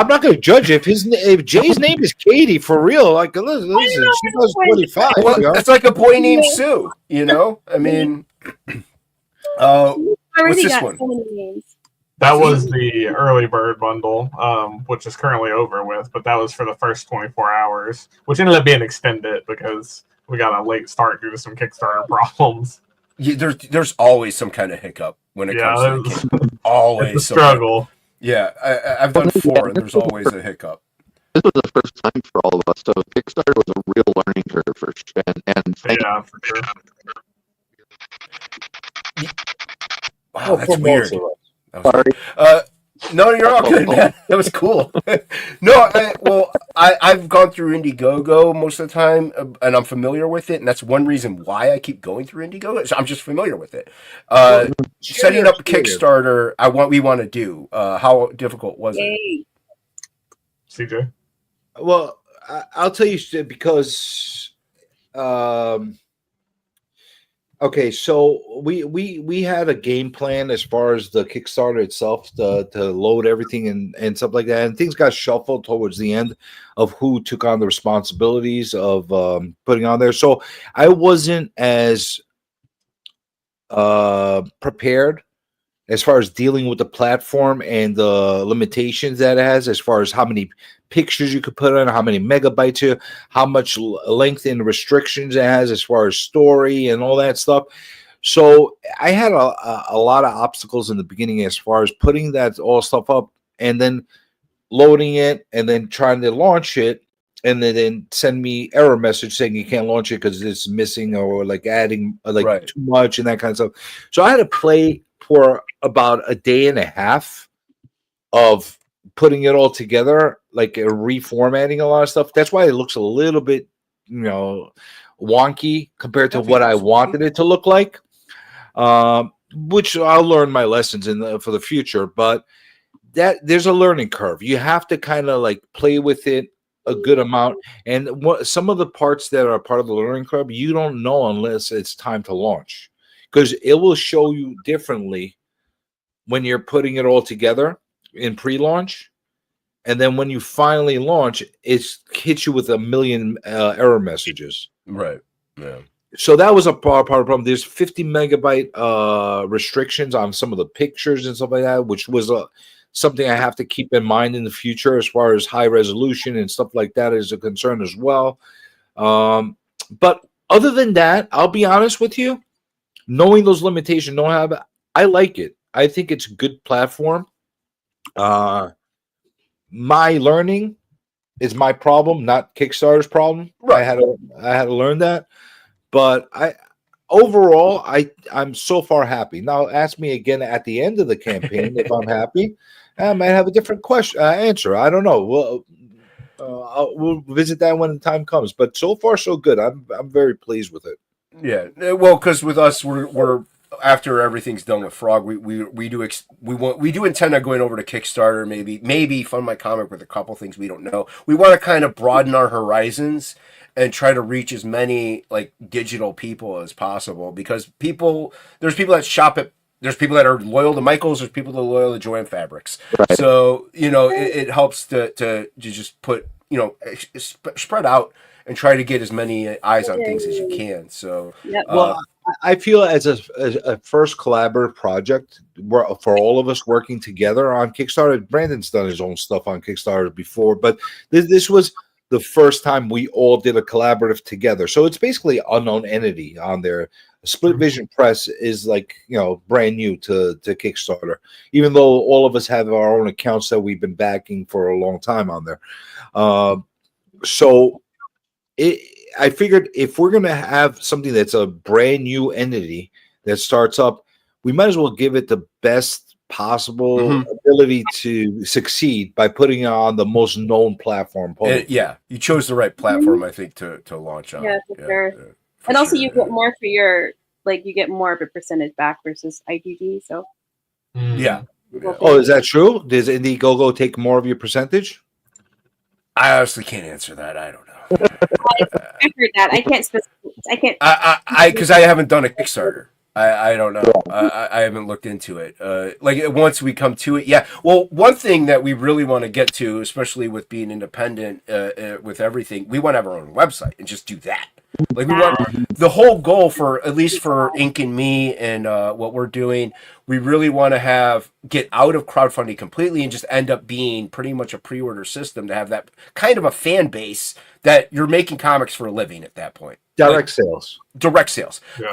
not going to judge if Jay's name is Katie for real. Like, listen, she was 25. Well, it's like a boy named Sue. I mean, what's this one? So many names. That was the early bird bundle, which is currently over with, but that was for the first 24 hours, which ended up being extended because we got a late start due to some Kickstarter problems. Yeah, there's always some kind of hiccup when it comes to the game. Always It's a struggle. Yeah, I've done 4, and there's always a hiccup. This was the first time for all of us, so Kickstarter was a real learning curve for sure. And Yeah, for sure. Wow, that's weird. Sorry. No, you're all good, man. That was cool. I've gone through Indiegogo most of the time, and I'm familiar with it, and that's one reason why I keep going through Indiegogo. So I'm just familiar with it. Setting up Kickstarter, we want to do. How difficult was it? Yay. CJ? Well, I'll tell you because okay, so we had a game plan as far as the Kickstarter itself to load everything and stuff like that, and things got shuffled towards the end of who took on the responsibilities of putting on there. So I wasn't as prepared as far as dealing with the platform and the limitations that it has, as far as how many pictures you could put on, how many megabytes, how much length and restrictions it has as far as story and all that stuff. So I had a lot of obstacles in the beginning as far as putting that all stuff up and then loading it and then trying to launch it and then send me error message saying you can't launch it because it's missing or like adding Right. too much and that kind of stuff. So I had to play for about a day and a half of putting it all together, like reformatting a lot of stuff. That's why it looks a little bit, wonky compared to what I wanted it to look like. Which I'll learn my lessons for the future. But that there's a learning curve. You have to kind of like play with it a good amount. And what some of the parts that are part of the learning curve, you don't know unless it's time to launch, because it will show you differently when you're putting it all together in pre-launch. And then when you finally launch, it hits you with a million error messages. Right. Yeah. So that was a part of the problem. There's 50 megabyte restrictions on some of the pictures and stuff like that, which was something I have to keep in mind in the future as far as high resolution and stuff like that is a concern as well. But other than that, I'll be honest with you, knowing those limitations, I like it. I think it's a good platform. My learning is my problem, not Kickstarter's problem. Right. I had to learn that. But overall, I'm so far happy. Now, ask me again at the end of the campaign if I'm happy. I might have a different answer. I don't know. We'll visit that when the time comes. But so far, so good. I'm very pleased with it. Yeah. Well, because with us, we're after everything's done with Frog, we do intend on going over to Kickstarter. Maybe fund my comic with a couple things we don't know. We want to kind of broaden our horizons and try to reach as many like digital people as possible, because there's people that shop at, there's people that are loyal to Michaels, there's people that are loyal to Joanne Fabrics. Right. So, it helps to just put, spread out and try to get as many eyes on things as you can. So, Yep. Well, I feel as a first collaborative project for all of us working together on Kickstarter. Brandon's done his own stuff on Kickstarter before, but this was the first time we all did a collaborative together. So it's basically unknown entity on there. Split Vision Press is like, brand new to Kickstarter, even though all of us have our own accounts that we've been backing for a long time on there. I figured if we're going to have something that's a brand new entity that starts up, we might as well give it the best possible ability to succeed by putting it on the most known platform. yeah, you chose the right platform, I think, to launch on. Yeah, for sure. And also, you get more for you get more of a percentage back versus IGG. So, Yeah. Oh, is that true? Does Indiegogo take more of your percentage? I honestly can't answer that. I don't know. I heard that. I can't. Because I haven't done a Kickstarter. I don't know. I haven't looked into it. Once we come to it, yeah. Well, one thing that we really want to get to, especially with being independent, with everything, we want to have our own website and just do that. We want the whole goal for, at least for Ink and Me and what we're doing. We really want to get out of crowdfunding completely and just end up being pretty much a pre-order system to have that kind of a fan base that you're making comics for a living at that point. Direct sales. Direct sales. Yeah.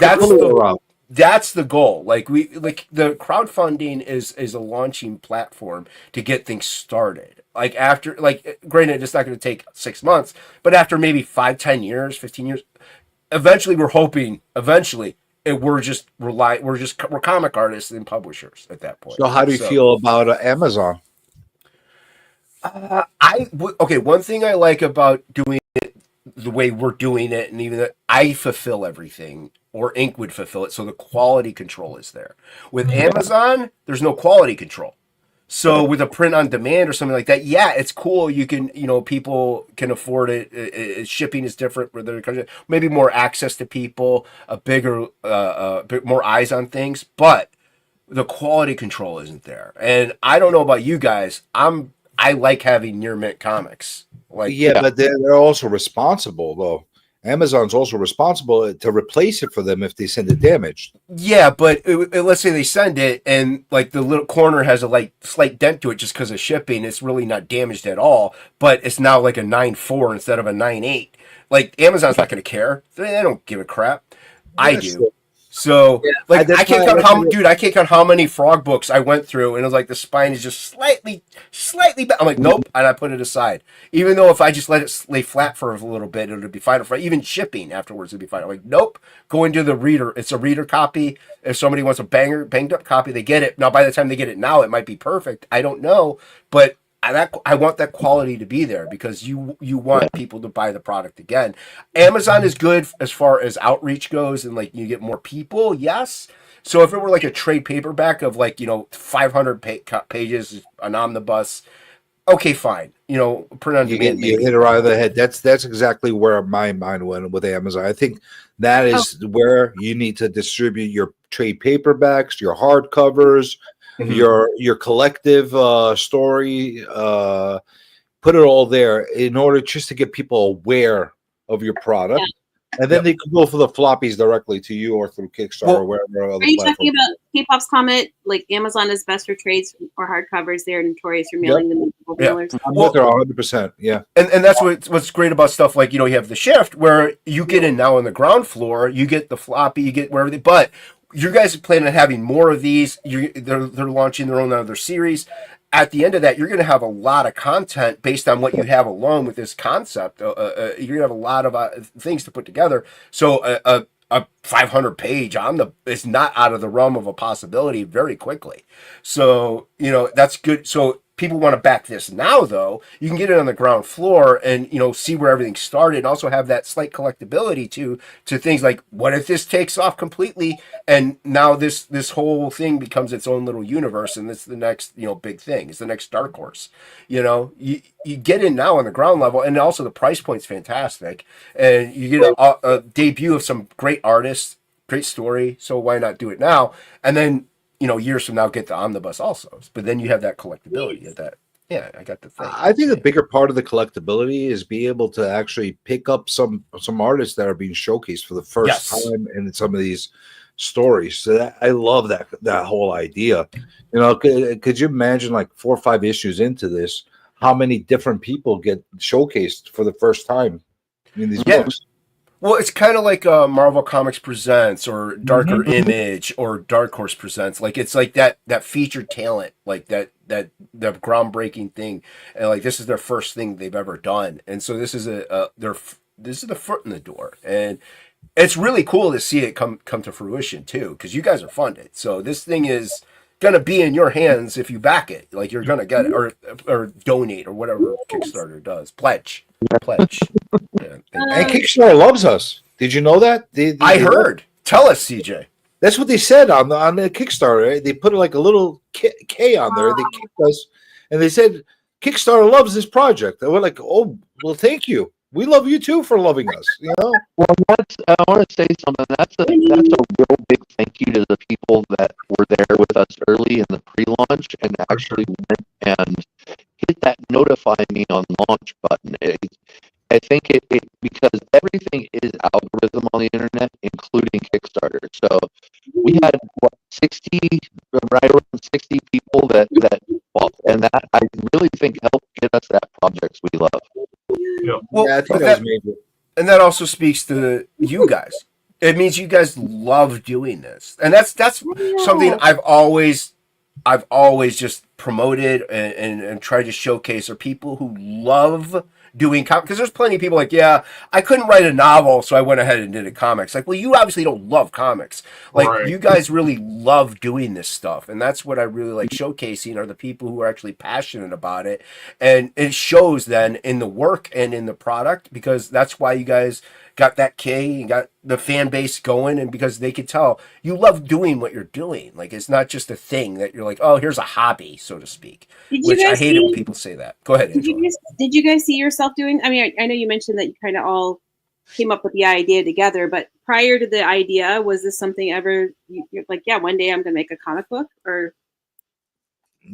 That's the goal. The crowdfunding is a launching platform to get things started. Granted, it's not going to take 6 months, but after maybe 5, 10 years, 15 years, eventually we're hoping we're comic artists and publishers at that point. So how do you feel about Amazon? One thing I like about doing it the way we're doing it, and even that I fulfill everything, or Ink would fulfill it, so the quality control is there. With Amazon, there's no quality control. So with a print on demand or something like that, yeah, it's cool. You can, people can afford it. Shipping is different for their country. Maybe more access to people, a bigger, more eyes on things, but the quality control isn't there. And I don't know about you guys. I like having near mint comics. But they're also responsible though. Amazon's also responsible to replace it for them if they send it damaged. Yeah, but let's say they send it and the little corner has a slight dent to it just because of shipping. It's really not damaged at all, but it's now like a 9.4 instead of a 9.8. Amazon's not going to care. They don't give a crap. I do. So I can't count how many Frog books I went through, and it was like the spine is just slightly back. I'm like, nope, and I put it aside. Even though if I just let it lay flat for a little bit, it would be fine. Even shipping afterwards would be fine. I'm like, nope, go into the reader. It's a reader copy. If somebody wants a banged up copy, they get it. Now, by the time they get it now, it might be perfect. I don't know, but I want that quality to be there because you want people to buy the product again. Amazon is good as far as outreach goes, and you get more people, yes. So if it were like a trade paperback of like 500 pages, an omnibus, okay, fine. Print on You demand. you Maybe. hit it right on the head. That's exactly where my mind went with Amazon. I think that is where you need to distribute your trade paperbacks, your hardcovers, Mhm. your collective story. Put it all there in order just to get people aware of your product, and then Yep. they can go for the floppies directly to you or through Kickstarter Well, or wherever other Are you platform. talking about K-pop's comment? Like Amazon is best for trades or hardcovers. They're notorious for mailing them to people Yeah. mailers. I'm Well- with her 100%. Yeah. And that's what's great about stuff like you have the Shift where you get in now on the ground floor, you get the floppy, you get wherever but you guys are planning on having more of these. They're launching their own other series. At the end of that, you're going to have a lot of content based on what you have alone with this concept. You're going to have a lot of things to put together. So a 500 page is not out of the realm of a possibility very quickly. So that's good. So people want to back this now, though. You can get it on the ground floor and see where everything started, and also have that slight collectability to things like, what if this takes off completely and now this whole thing becomes its own little universe, and it's the next big thing. It's the next dark horse. You get in now on the ground level, and also the price point's fantastic, and you get a debut of some great artists, great story. So why not do it now? And then years from now, get the omnibus also. But then you have that collectability of that. Yeah, I got the thing. I think the bigger part of the collectability is be able to actually pick up some artists that are being showcased for the first time in some of these stories. So I love that whole idea. Could you imagine like 4 or 5 issues into this, how many different people get showcased for the first time in these books? Well, it's kind of like Marvel Comics Presents or Darker Image or Dark Horse Presents. Like it's like that featured talent, like that groundbreaking thing, and like this is their first thing they've ever done, and so this is this is the foot in the door, and it's really cool to see it come to fruition too, because you guys are funded. So this thing is gonna be in your hands if you back it. Like you're gonna get it or donate or whatever Kickstarter does. Pledge. Yeah. And Kickstarter loves us. Did you know that? I heard. Tell us, CJ. That's what they said on the Kickstarter. Right? They put like a little K on there. They kicked us, and they said Kickstarter loves this project. And we're like, oh, well, thank you. We love you too for loving us. Well, I want to say something. That's a real big thank you to the people that were there with us early in the pre-launch and actually went and hit that notify me on launch button. I think it because everything is algorithm on the internet, including Kickstarter. So we had 60, right around 60 people that bought, and that I really think helped get us that projects we love. Well, I think that was major. And that also speaks to you guys. It means you guys love doing this, and that's something I've always just promoted and tried to showcase are people who love doing comics. Because there's plenty of people like, yeah, I couldn't write a novel, so I went ahead and did a comics. Like, well, you obviously don't love comics. Like, Right. You guys really love doing this stuff, and that's what I really like showcasing are the people who are actually passionate about it, and it shows then in the work and in the product, because that's why you guys got that K and got the fan base going, and because they could tell you love doing what you're doing. Like, it's not just a thing that you're like, oh, here's a hobby, so to speak. Did you Which I guys hate it when see- people say that. Go ahead, Angela. Did you guys see yourself doing? I mean, I know you mentioned that you kind of all came up with the idea together, but prior to the idea, was this something ever you're like, yeah, one day I'm gonna make a comic book? Or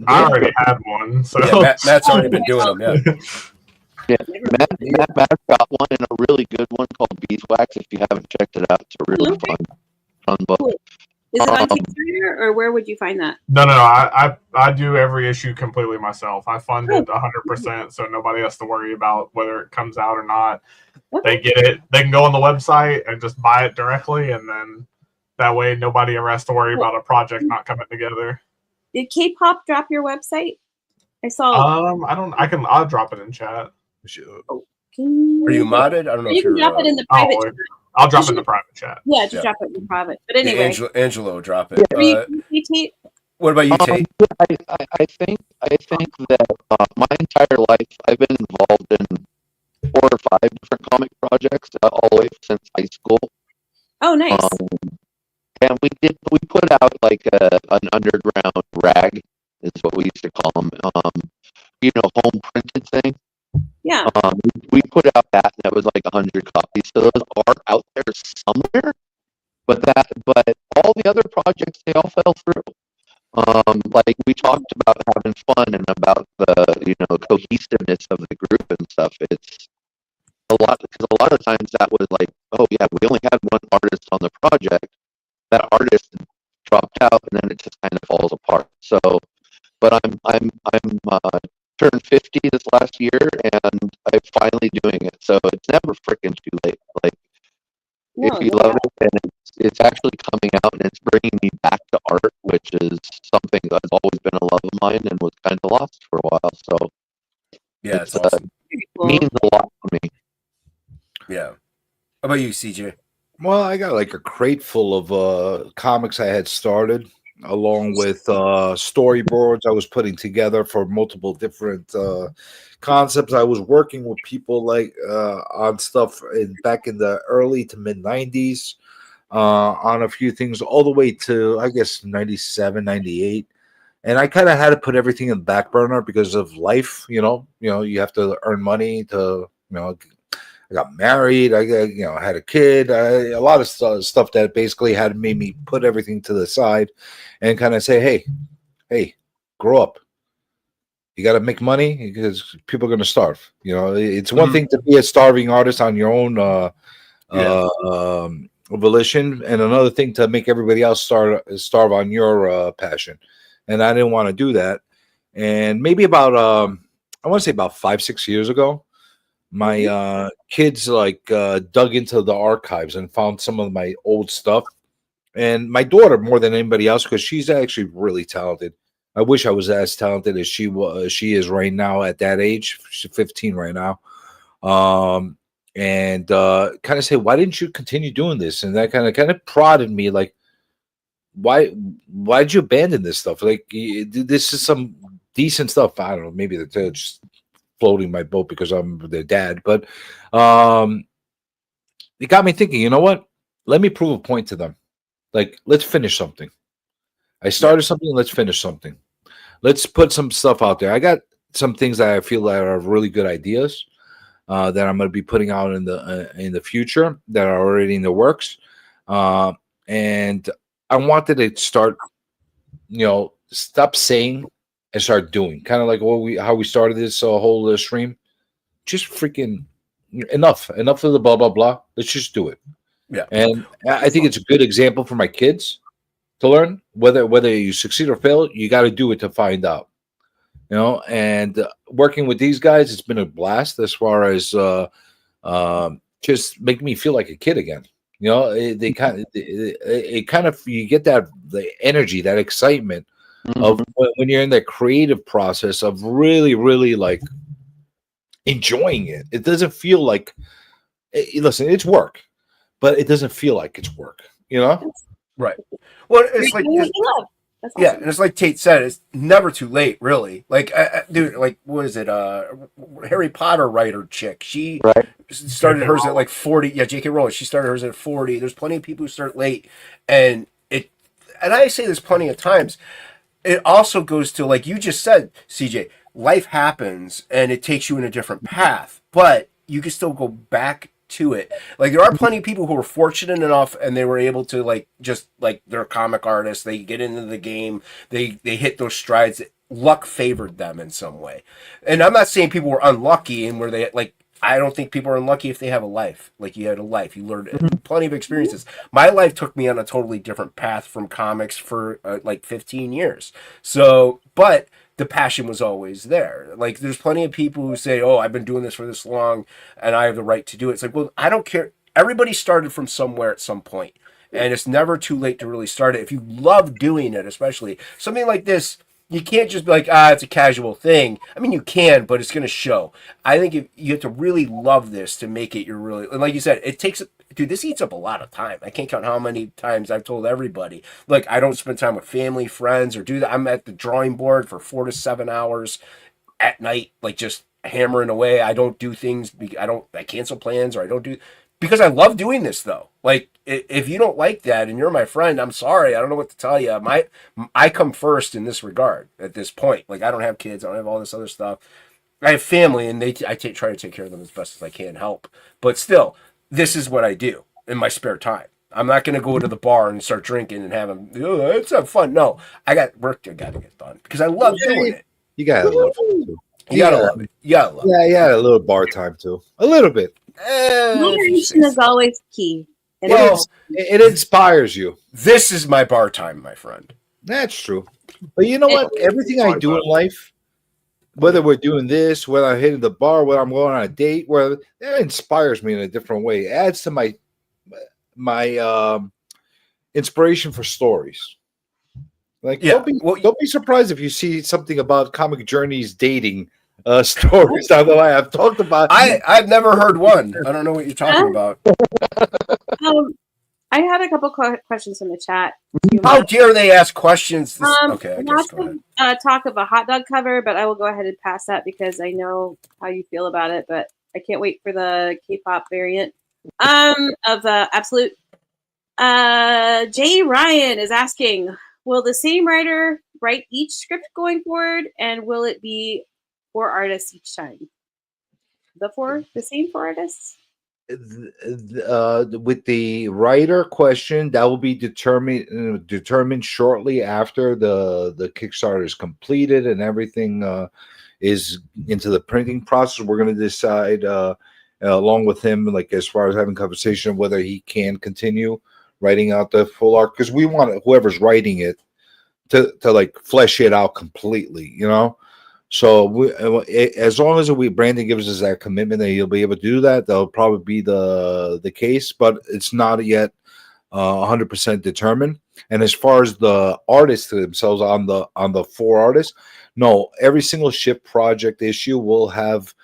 I already had one, so Yeah, Matt's already been doing them. Yeah. Yeah, Matt's got one and a really good one called Beeswax. If you haven't checked it out, it's a really Okay. fun book. Cool. Is it on Kickstarter, or where would you find that? no. I do every issue completely myself. I fund it 100%, so nobody has to worry about whether it comes out or not. Okay. They get it. They can go on the website and just buy it directly, and then that way nobody ever has to worry about a project not coming together. Did K-pop drop your website? I saw. I'll drop it in chat. Can Are you modded? I don't know You if can you're. drop it in the private. Oh, chat. I'll drop it in the private chat. Yeah, just Yeah. drop it in private. But anyway, Angelo, drop it. are you Tate? What about you, Tate? I think that my entire life I've been involved in 4 or 5 different comic projects all the way since high school. Oh, nice. And we put out like an underground rag is what we used to call them. Home printed thing. Yeah. We put out that was like 100 copies. So those are out there somewhere. But all the other projects, they all fell through. Like we talked about having fun and about the cohesiveness of the group and stuff. It's because a lot of times that was like, oh yeah, we only had one artist on the project. That artist dropped out, and then it just kind of falls apart. So, but I'm turned 50 this last year, and I'm finally doing it. So it's never freaking too late. Like No, if you love it, and it's actually coming out, and it's bringing me back to art, which is something that's always been a love of mine and was kind of lost for a while. So Yeah, it's awesome. very cool. means a lot to me. Yeah. How about you, CJ? Well, I got like a crate full of comics I had started, along with storyboards I was putting together for multiple different concepts. I was working with people like on stuff back in the early to mid 90s on a few things, all the way to, I guess, 97, 98. And I kind of had to put everything in the back burner because of life. You have to earn money to, I got married. I got, had a kid. A lot of stuff that basically had made me put everything to the side and kind of say, hey, grow up. You got to make money because people are going to starve. It's one thing to be a starving artist on your own volition, and another thing to make everybody else starve on your passion. And I didn't want to do that. And maybe about, I want to say about 5-6 years ago, my kids dug into the archives and found some of my old stuff. And my daughter, more than anybody else, because she's actually really talented. I wish I was as talented as she is right now at that age. She's 15 right now. And kind of say, why didn't you continue doing this? And that kind of prodded me, like, why did you abandon this stuff? Like, this is some decent stuff. I don't know, maybe they're just floating my boat because I'm their dad, but it got me thinking, you know what? Let me prove a point to them. Like, let's finish something. I started something, let's finish something. Let's put some stuff out there. I got some things that I feel that are really good ideas that I'm going to be putting out in the future that are already in the works. And I wanted to start, stop saying and start doing, kind of like how we started this whole stream. Just freaking enough of the blah blah blah. Let's just do it. Yeah, and I think it's a good example for my kids to learn. Whether you succeed or fail, you got to do it to find out. And working with these guys, it's been a blast as far as just making me feel like a kid again. They kind of you get the energy, that excitement of when you're in that creative process of really, really like enjoying it. It doesn't feel like, listen, it's work, but it doesn't feel like it's work, Right. Well, it's like, Doing what you love. That's yeah, awesome. and it's like Tate said, it's never too late, really. Like, dude, like, what is it? Harry Potter writer chick. She Right. started hers at like 40. Yeah, J.K. Rowling. She started hers at 40. There's plenty of people who start late, and I say this plenty of times. It also goes to, like you just said, CJ, life happens and it takes you in a different path, but you can still go back to it. Like, there are plenty of people who were fortunate enough and they were able to, like, just like, they're comic artists, they get into the game, they hit those strides. Luck favored them in some way. And I'm not saying people were unlucky and where they, like, I don't think people are unlucky if they have a life. Like, you had a life, you learned plenty of experiences. My life took me on a totally different path from comics for like 15 years. So, but the passion was always there. Like, there's plenty of people who say, oh, I've been doing this for this long and I have the right to do it. It's like, well, I don't care. Everybody started from somewhere at some point, and it's never too late to really start it. If you love doing it, especially something like this, you can't just be like, it's a casual thing. I mean, you can, but it's going to show. I think you have to really love this to make it your really, and like you said, it takes, dude, this eats up a lot of time. I can't count how many times I've told everybody, like, I don't spend time with family, friends, or do that. I'm at the drawing board for 4 to 7 hours at night, like, just hammering away. I don't do things. I cancel plans, or I don't do, because I love doing this though. Like if you don't like that and you're my friend, I'm sorry. I don't know what to tell you. I come first in this regard at this point. Like I don't have kids. I don't have all this other stuff. I have family, and try to take care of them as best as I can, help. But still, this is what I do in my spare time. I'm not going to go to the bar and start drinking and having, oh, it's not fun. No, I got work I got to get done because I love doing it. You gotta love it too. You gotta love it. You gotta love it. Yeah, a little bar time too. A little bit. Moderation is always key. And Well, It inspires you. this is my bar time, my friend. That's true. But you know what? Everything I do in life, whether we're doing this, whether I'm hitting the bar, whether I'm going on a date, whether that inspires me in a different way. It adds to my inspiration for stories. Like, Yeah, don't be surprised if you see something about Comic Journey's dating stories down the line. I've talked about. I've never heard one. I don't know what you're talking about. I had a couple questions from the chat. How dare they ask questions? Okay, I not guess go ahead. to talk of a hot dog cover, but I will go ahead and pass that because I know how you feel about it. But I can't wait for the K-pop variant of Absolute. Jay Ryan is asking, will the same writer write each script going forward, and will it be 4 artists each time? The same 4 artists? With the writer question, that will be determined shortly after the Kickstarter is completed and everything is into the printing process. We're going to decide along with him, like as far as having conversation, whether he can continue writing out the full arc, because we want whoever's writing it to like flesh it out completely, you know. So as long as Brandon gives us that commitment that he'll be able to do that, that'll probably be the case, but it's not yet 100% determined. And as far as the artists themselves on the 4 artists, no, every single ship project issue will have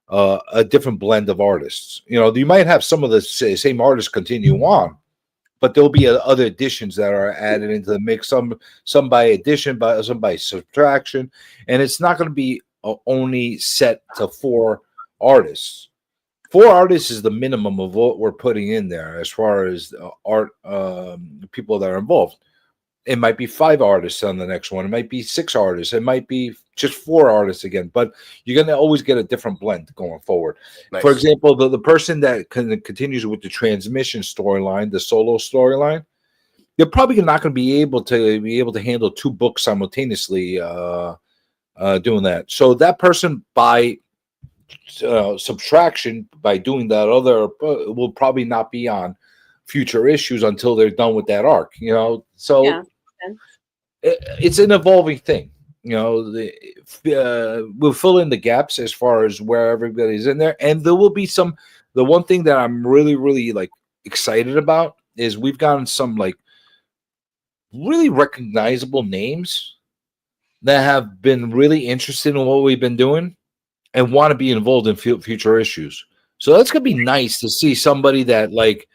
a different blend of artists. You know, you might have some of the same artists continue on, but there'll be other additions that are added into the mix. Some by addition, some by subtraction, and it's not going to be only set to 4 artists. 4 artists is the minimum of what we're putting in there as far as art people that are involved. It might be 5 artists on the next one. It might be 6 artists. It might be just 4 artists again. But you're going to always get a different blend going forward. Nice. For example, the person that continues with the transmission storyline, the solo storyline, you're probably not going to be able to handle 2 books simultaneously doing that. So that person, by subtraction, by doing that other, will probably not be on future issues until they're done with that arc. You know, so. Yeah. It's an evolving thing, you know. We'll fill in the gaps as far as where everybody's in there, and there will be some. The one thing that I'm really, really like excited about is we've gotten some like really recognizable names that have been really interested in what we've been doing and want to be involved in future issues. So that's gonna be nice to see somebody that like,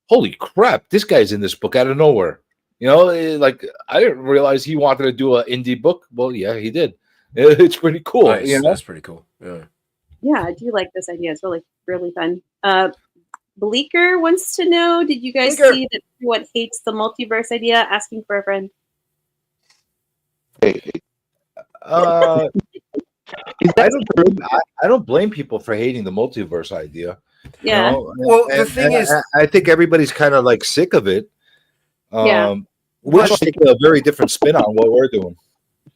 holy crap, this guy's in this book out of nowhere. You know, like I didn't realize he wanted to do an indie book. Well, yeah, he did. It's pretty cool. Nice. You know? That's pretty cool. Yeah, I do like this idea. It's really, really fun. Bleaker wants to know: did you guys see that everyone hates the multiverse idea? Asking for a friend. I don't blame people for hating the multiverse idea. Yeah. You know? Well, the thing is, I think everybody's kind of like sick of it. Yeah. We're taking a very different spin on what we're doing.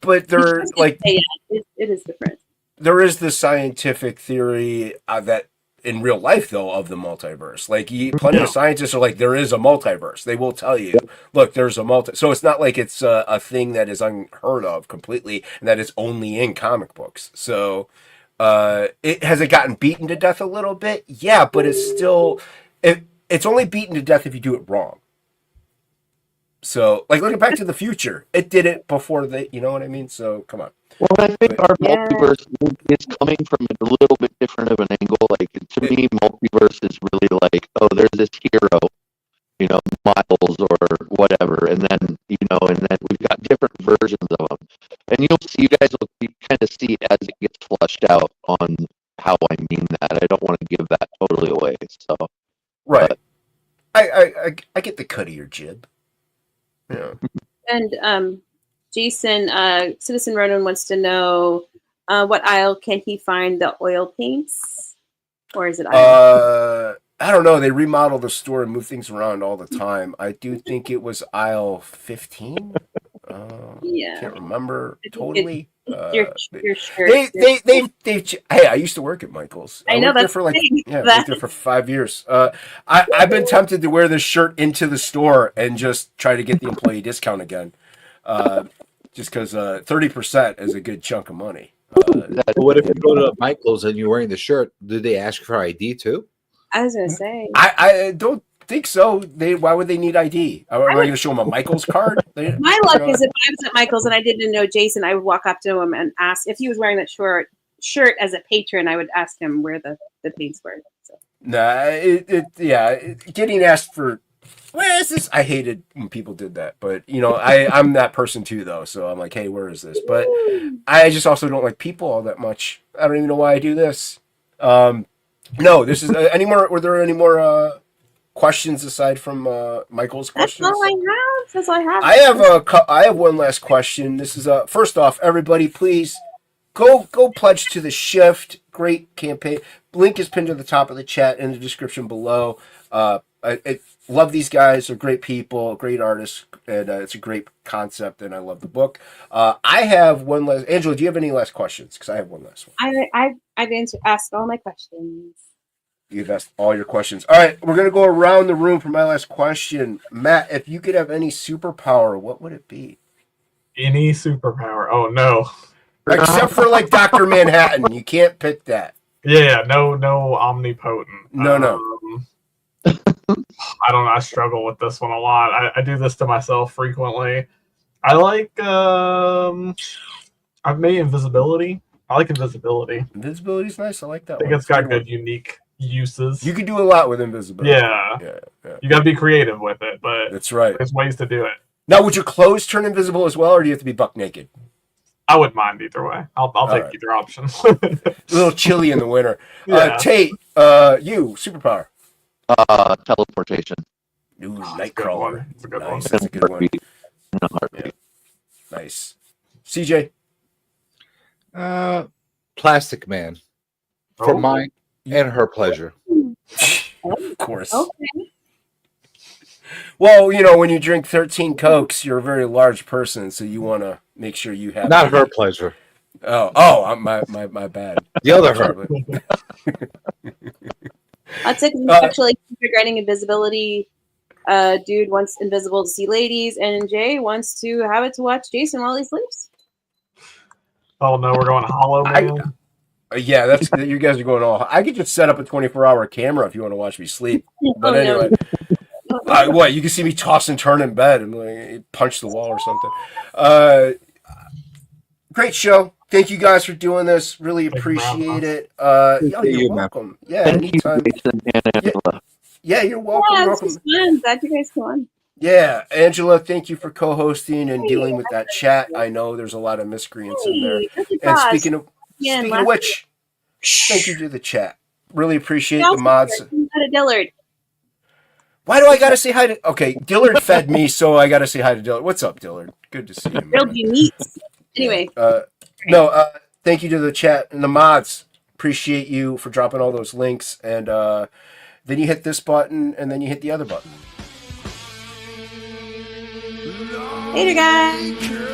But there, like, it is different. There is the scientific theory that in real life, though, of the multiverse. Like, plenty of scientists are like, there is a multiverse. They will tell you, look, there's a So it's not like it's a thing that is unheard of completely and that is only in comic books. So has it gotten beaten to death a little bit? Yeah, but it's still, it's only beaten to death if you do it wrong. So, like, look at Back to the Future. It did it before you know what I mean? So, come on. Well, I think our multiverse is coming from a little bit different of an angle. Like, to me, multiverse is really like, oh, there's this hero, you know, Miles or whatever, and then we've got different versions of them. And you guys will kind of see as it gets flushed out on how I mean that. I don't want to give that totally away. So, right. I get the cut of your jib. Yeah. And Jason, Citizen Ronan wants to know what aisle can he find the oil paints, or is it aisle? I don't know. They remodel the store and move things around all the time. I do think it was aisle 15. Yeah. Can't remember I think totally. Your shirt. Hey, I used to work at Michael's. I know, worked there that's for like the thing. I worked there for 5 years. I've been tempted to wear this shirt into the store and just try to get the employee discount again, just because 30% is a good chunk of money. But what if you go to Michael's and you're wearing the shirt? Do they ask for ID too? I was gonna say. I don't think so. Why would they need ID? Am I going to show them a Michael's card? My luck is if I was at Michael's and I didn't know Jason, I would walk up to him and ask if he was wearing that shirt as a patron. I would ask him where the paints were. So. Nah, getting asked for where is this? I hated when people did that, but I'm that person too, though. So I'm like, hey, where is this? But I just also don't like people all that much. I don't even know why I do this. No, this is any more. Were there any more questions aside from Michael's questions? That's all I have. I have one last question. This is first off, everybody, please go pledge to the Shift. Great campaign. Link is pinned to the top of the chat in the description below. I love these guys. They're great people, great artists, and it's a great concept. And I love the book. I have one last. Angela, do you have any last questions? Because I have one last one. I've asked all my questions. You've asked all your questions. All right, we're gonna go around the room for my last question. Matt, if you could have any superpower, what would it be? Any superpower? Oh no. Except for like Dr. Manhattan, you can't pick that. Yeah, no omnipotent. No. I don't know. I struggle with this one a lot. I do this to myself frequently. I like I've made invisibility. I like invisibility. Invisibility's nice. I like that. I think it's got good unique uses. You can do a lot with invisibility. Yeah. You got to be creative with it, but that's right. There's ways to do it. Now, would your clothes turn invisible as well, or do you have to be buck naked? I wouldn't mind either way. I'll take right. Either option. A little chilly in the winter. Yeah. Tate, you superpower. Teleportation. Ooh, Nightcrawler. That's a good nice. one. That's a good one. Yeah. Nice. CJ. Plastic Man. For mine and her pleasure. Of course. Okay. Well, when you drink 13 Cokes, you're a very large person, so you want to make sure you have. Not her pleasure. Oh, my bad. The other her. I'd say congratulations for granting invisibility. Dude wants invisible to see ladies, and Jay wants to have it to watch Jason while he sleeps. Oh no, we're going hollow, man. Yeah, that's you guys are going all. I could just set up a 24-hour camera if you want to watch me sleep. But anyway, what you can see me toss and turn in bed and like punch the wall or something. Great show. Thank you guys for doing this. Really appreciate it. You're welcome. Yeah, anytime. Yeah, you're welcome. Yeah, welcome. this was fun. Glad you guys come on. Yeah, Angela, thank you for co-hosting and dealing with that chat. I know there's a lot of miscreants in there. And speaking of which, thank you to the chat. Really appreciate the mods. Dillard. Why do I gotta say hi to? Okay, Dillard fed me, so I gotta say hi to Dillard. What's up, Dillard? Good to see you. Grilled you meat. Anyway. Thank you to the chat and the mods. Appreciate you for dropping all those links. And then you hit this button, and then you hit the other button. Later, guys.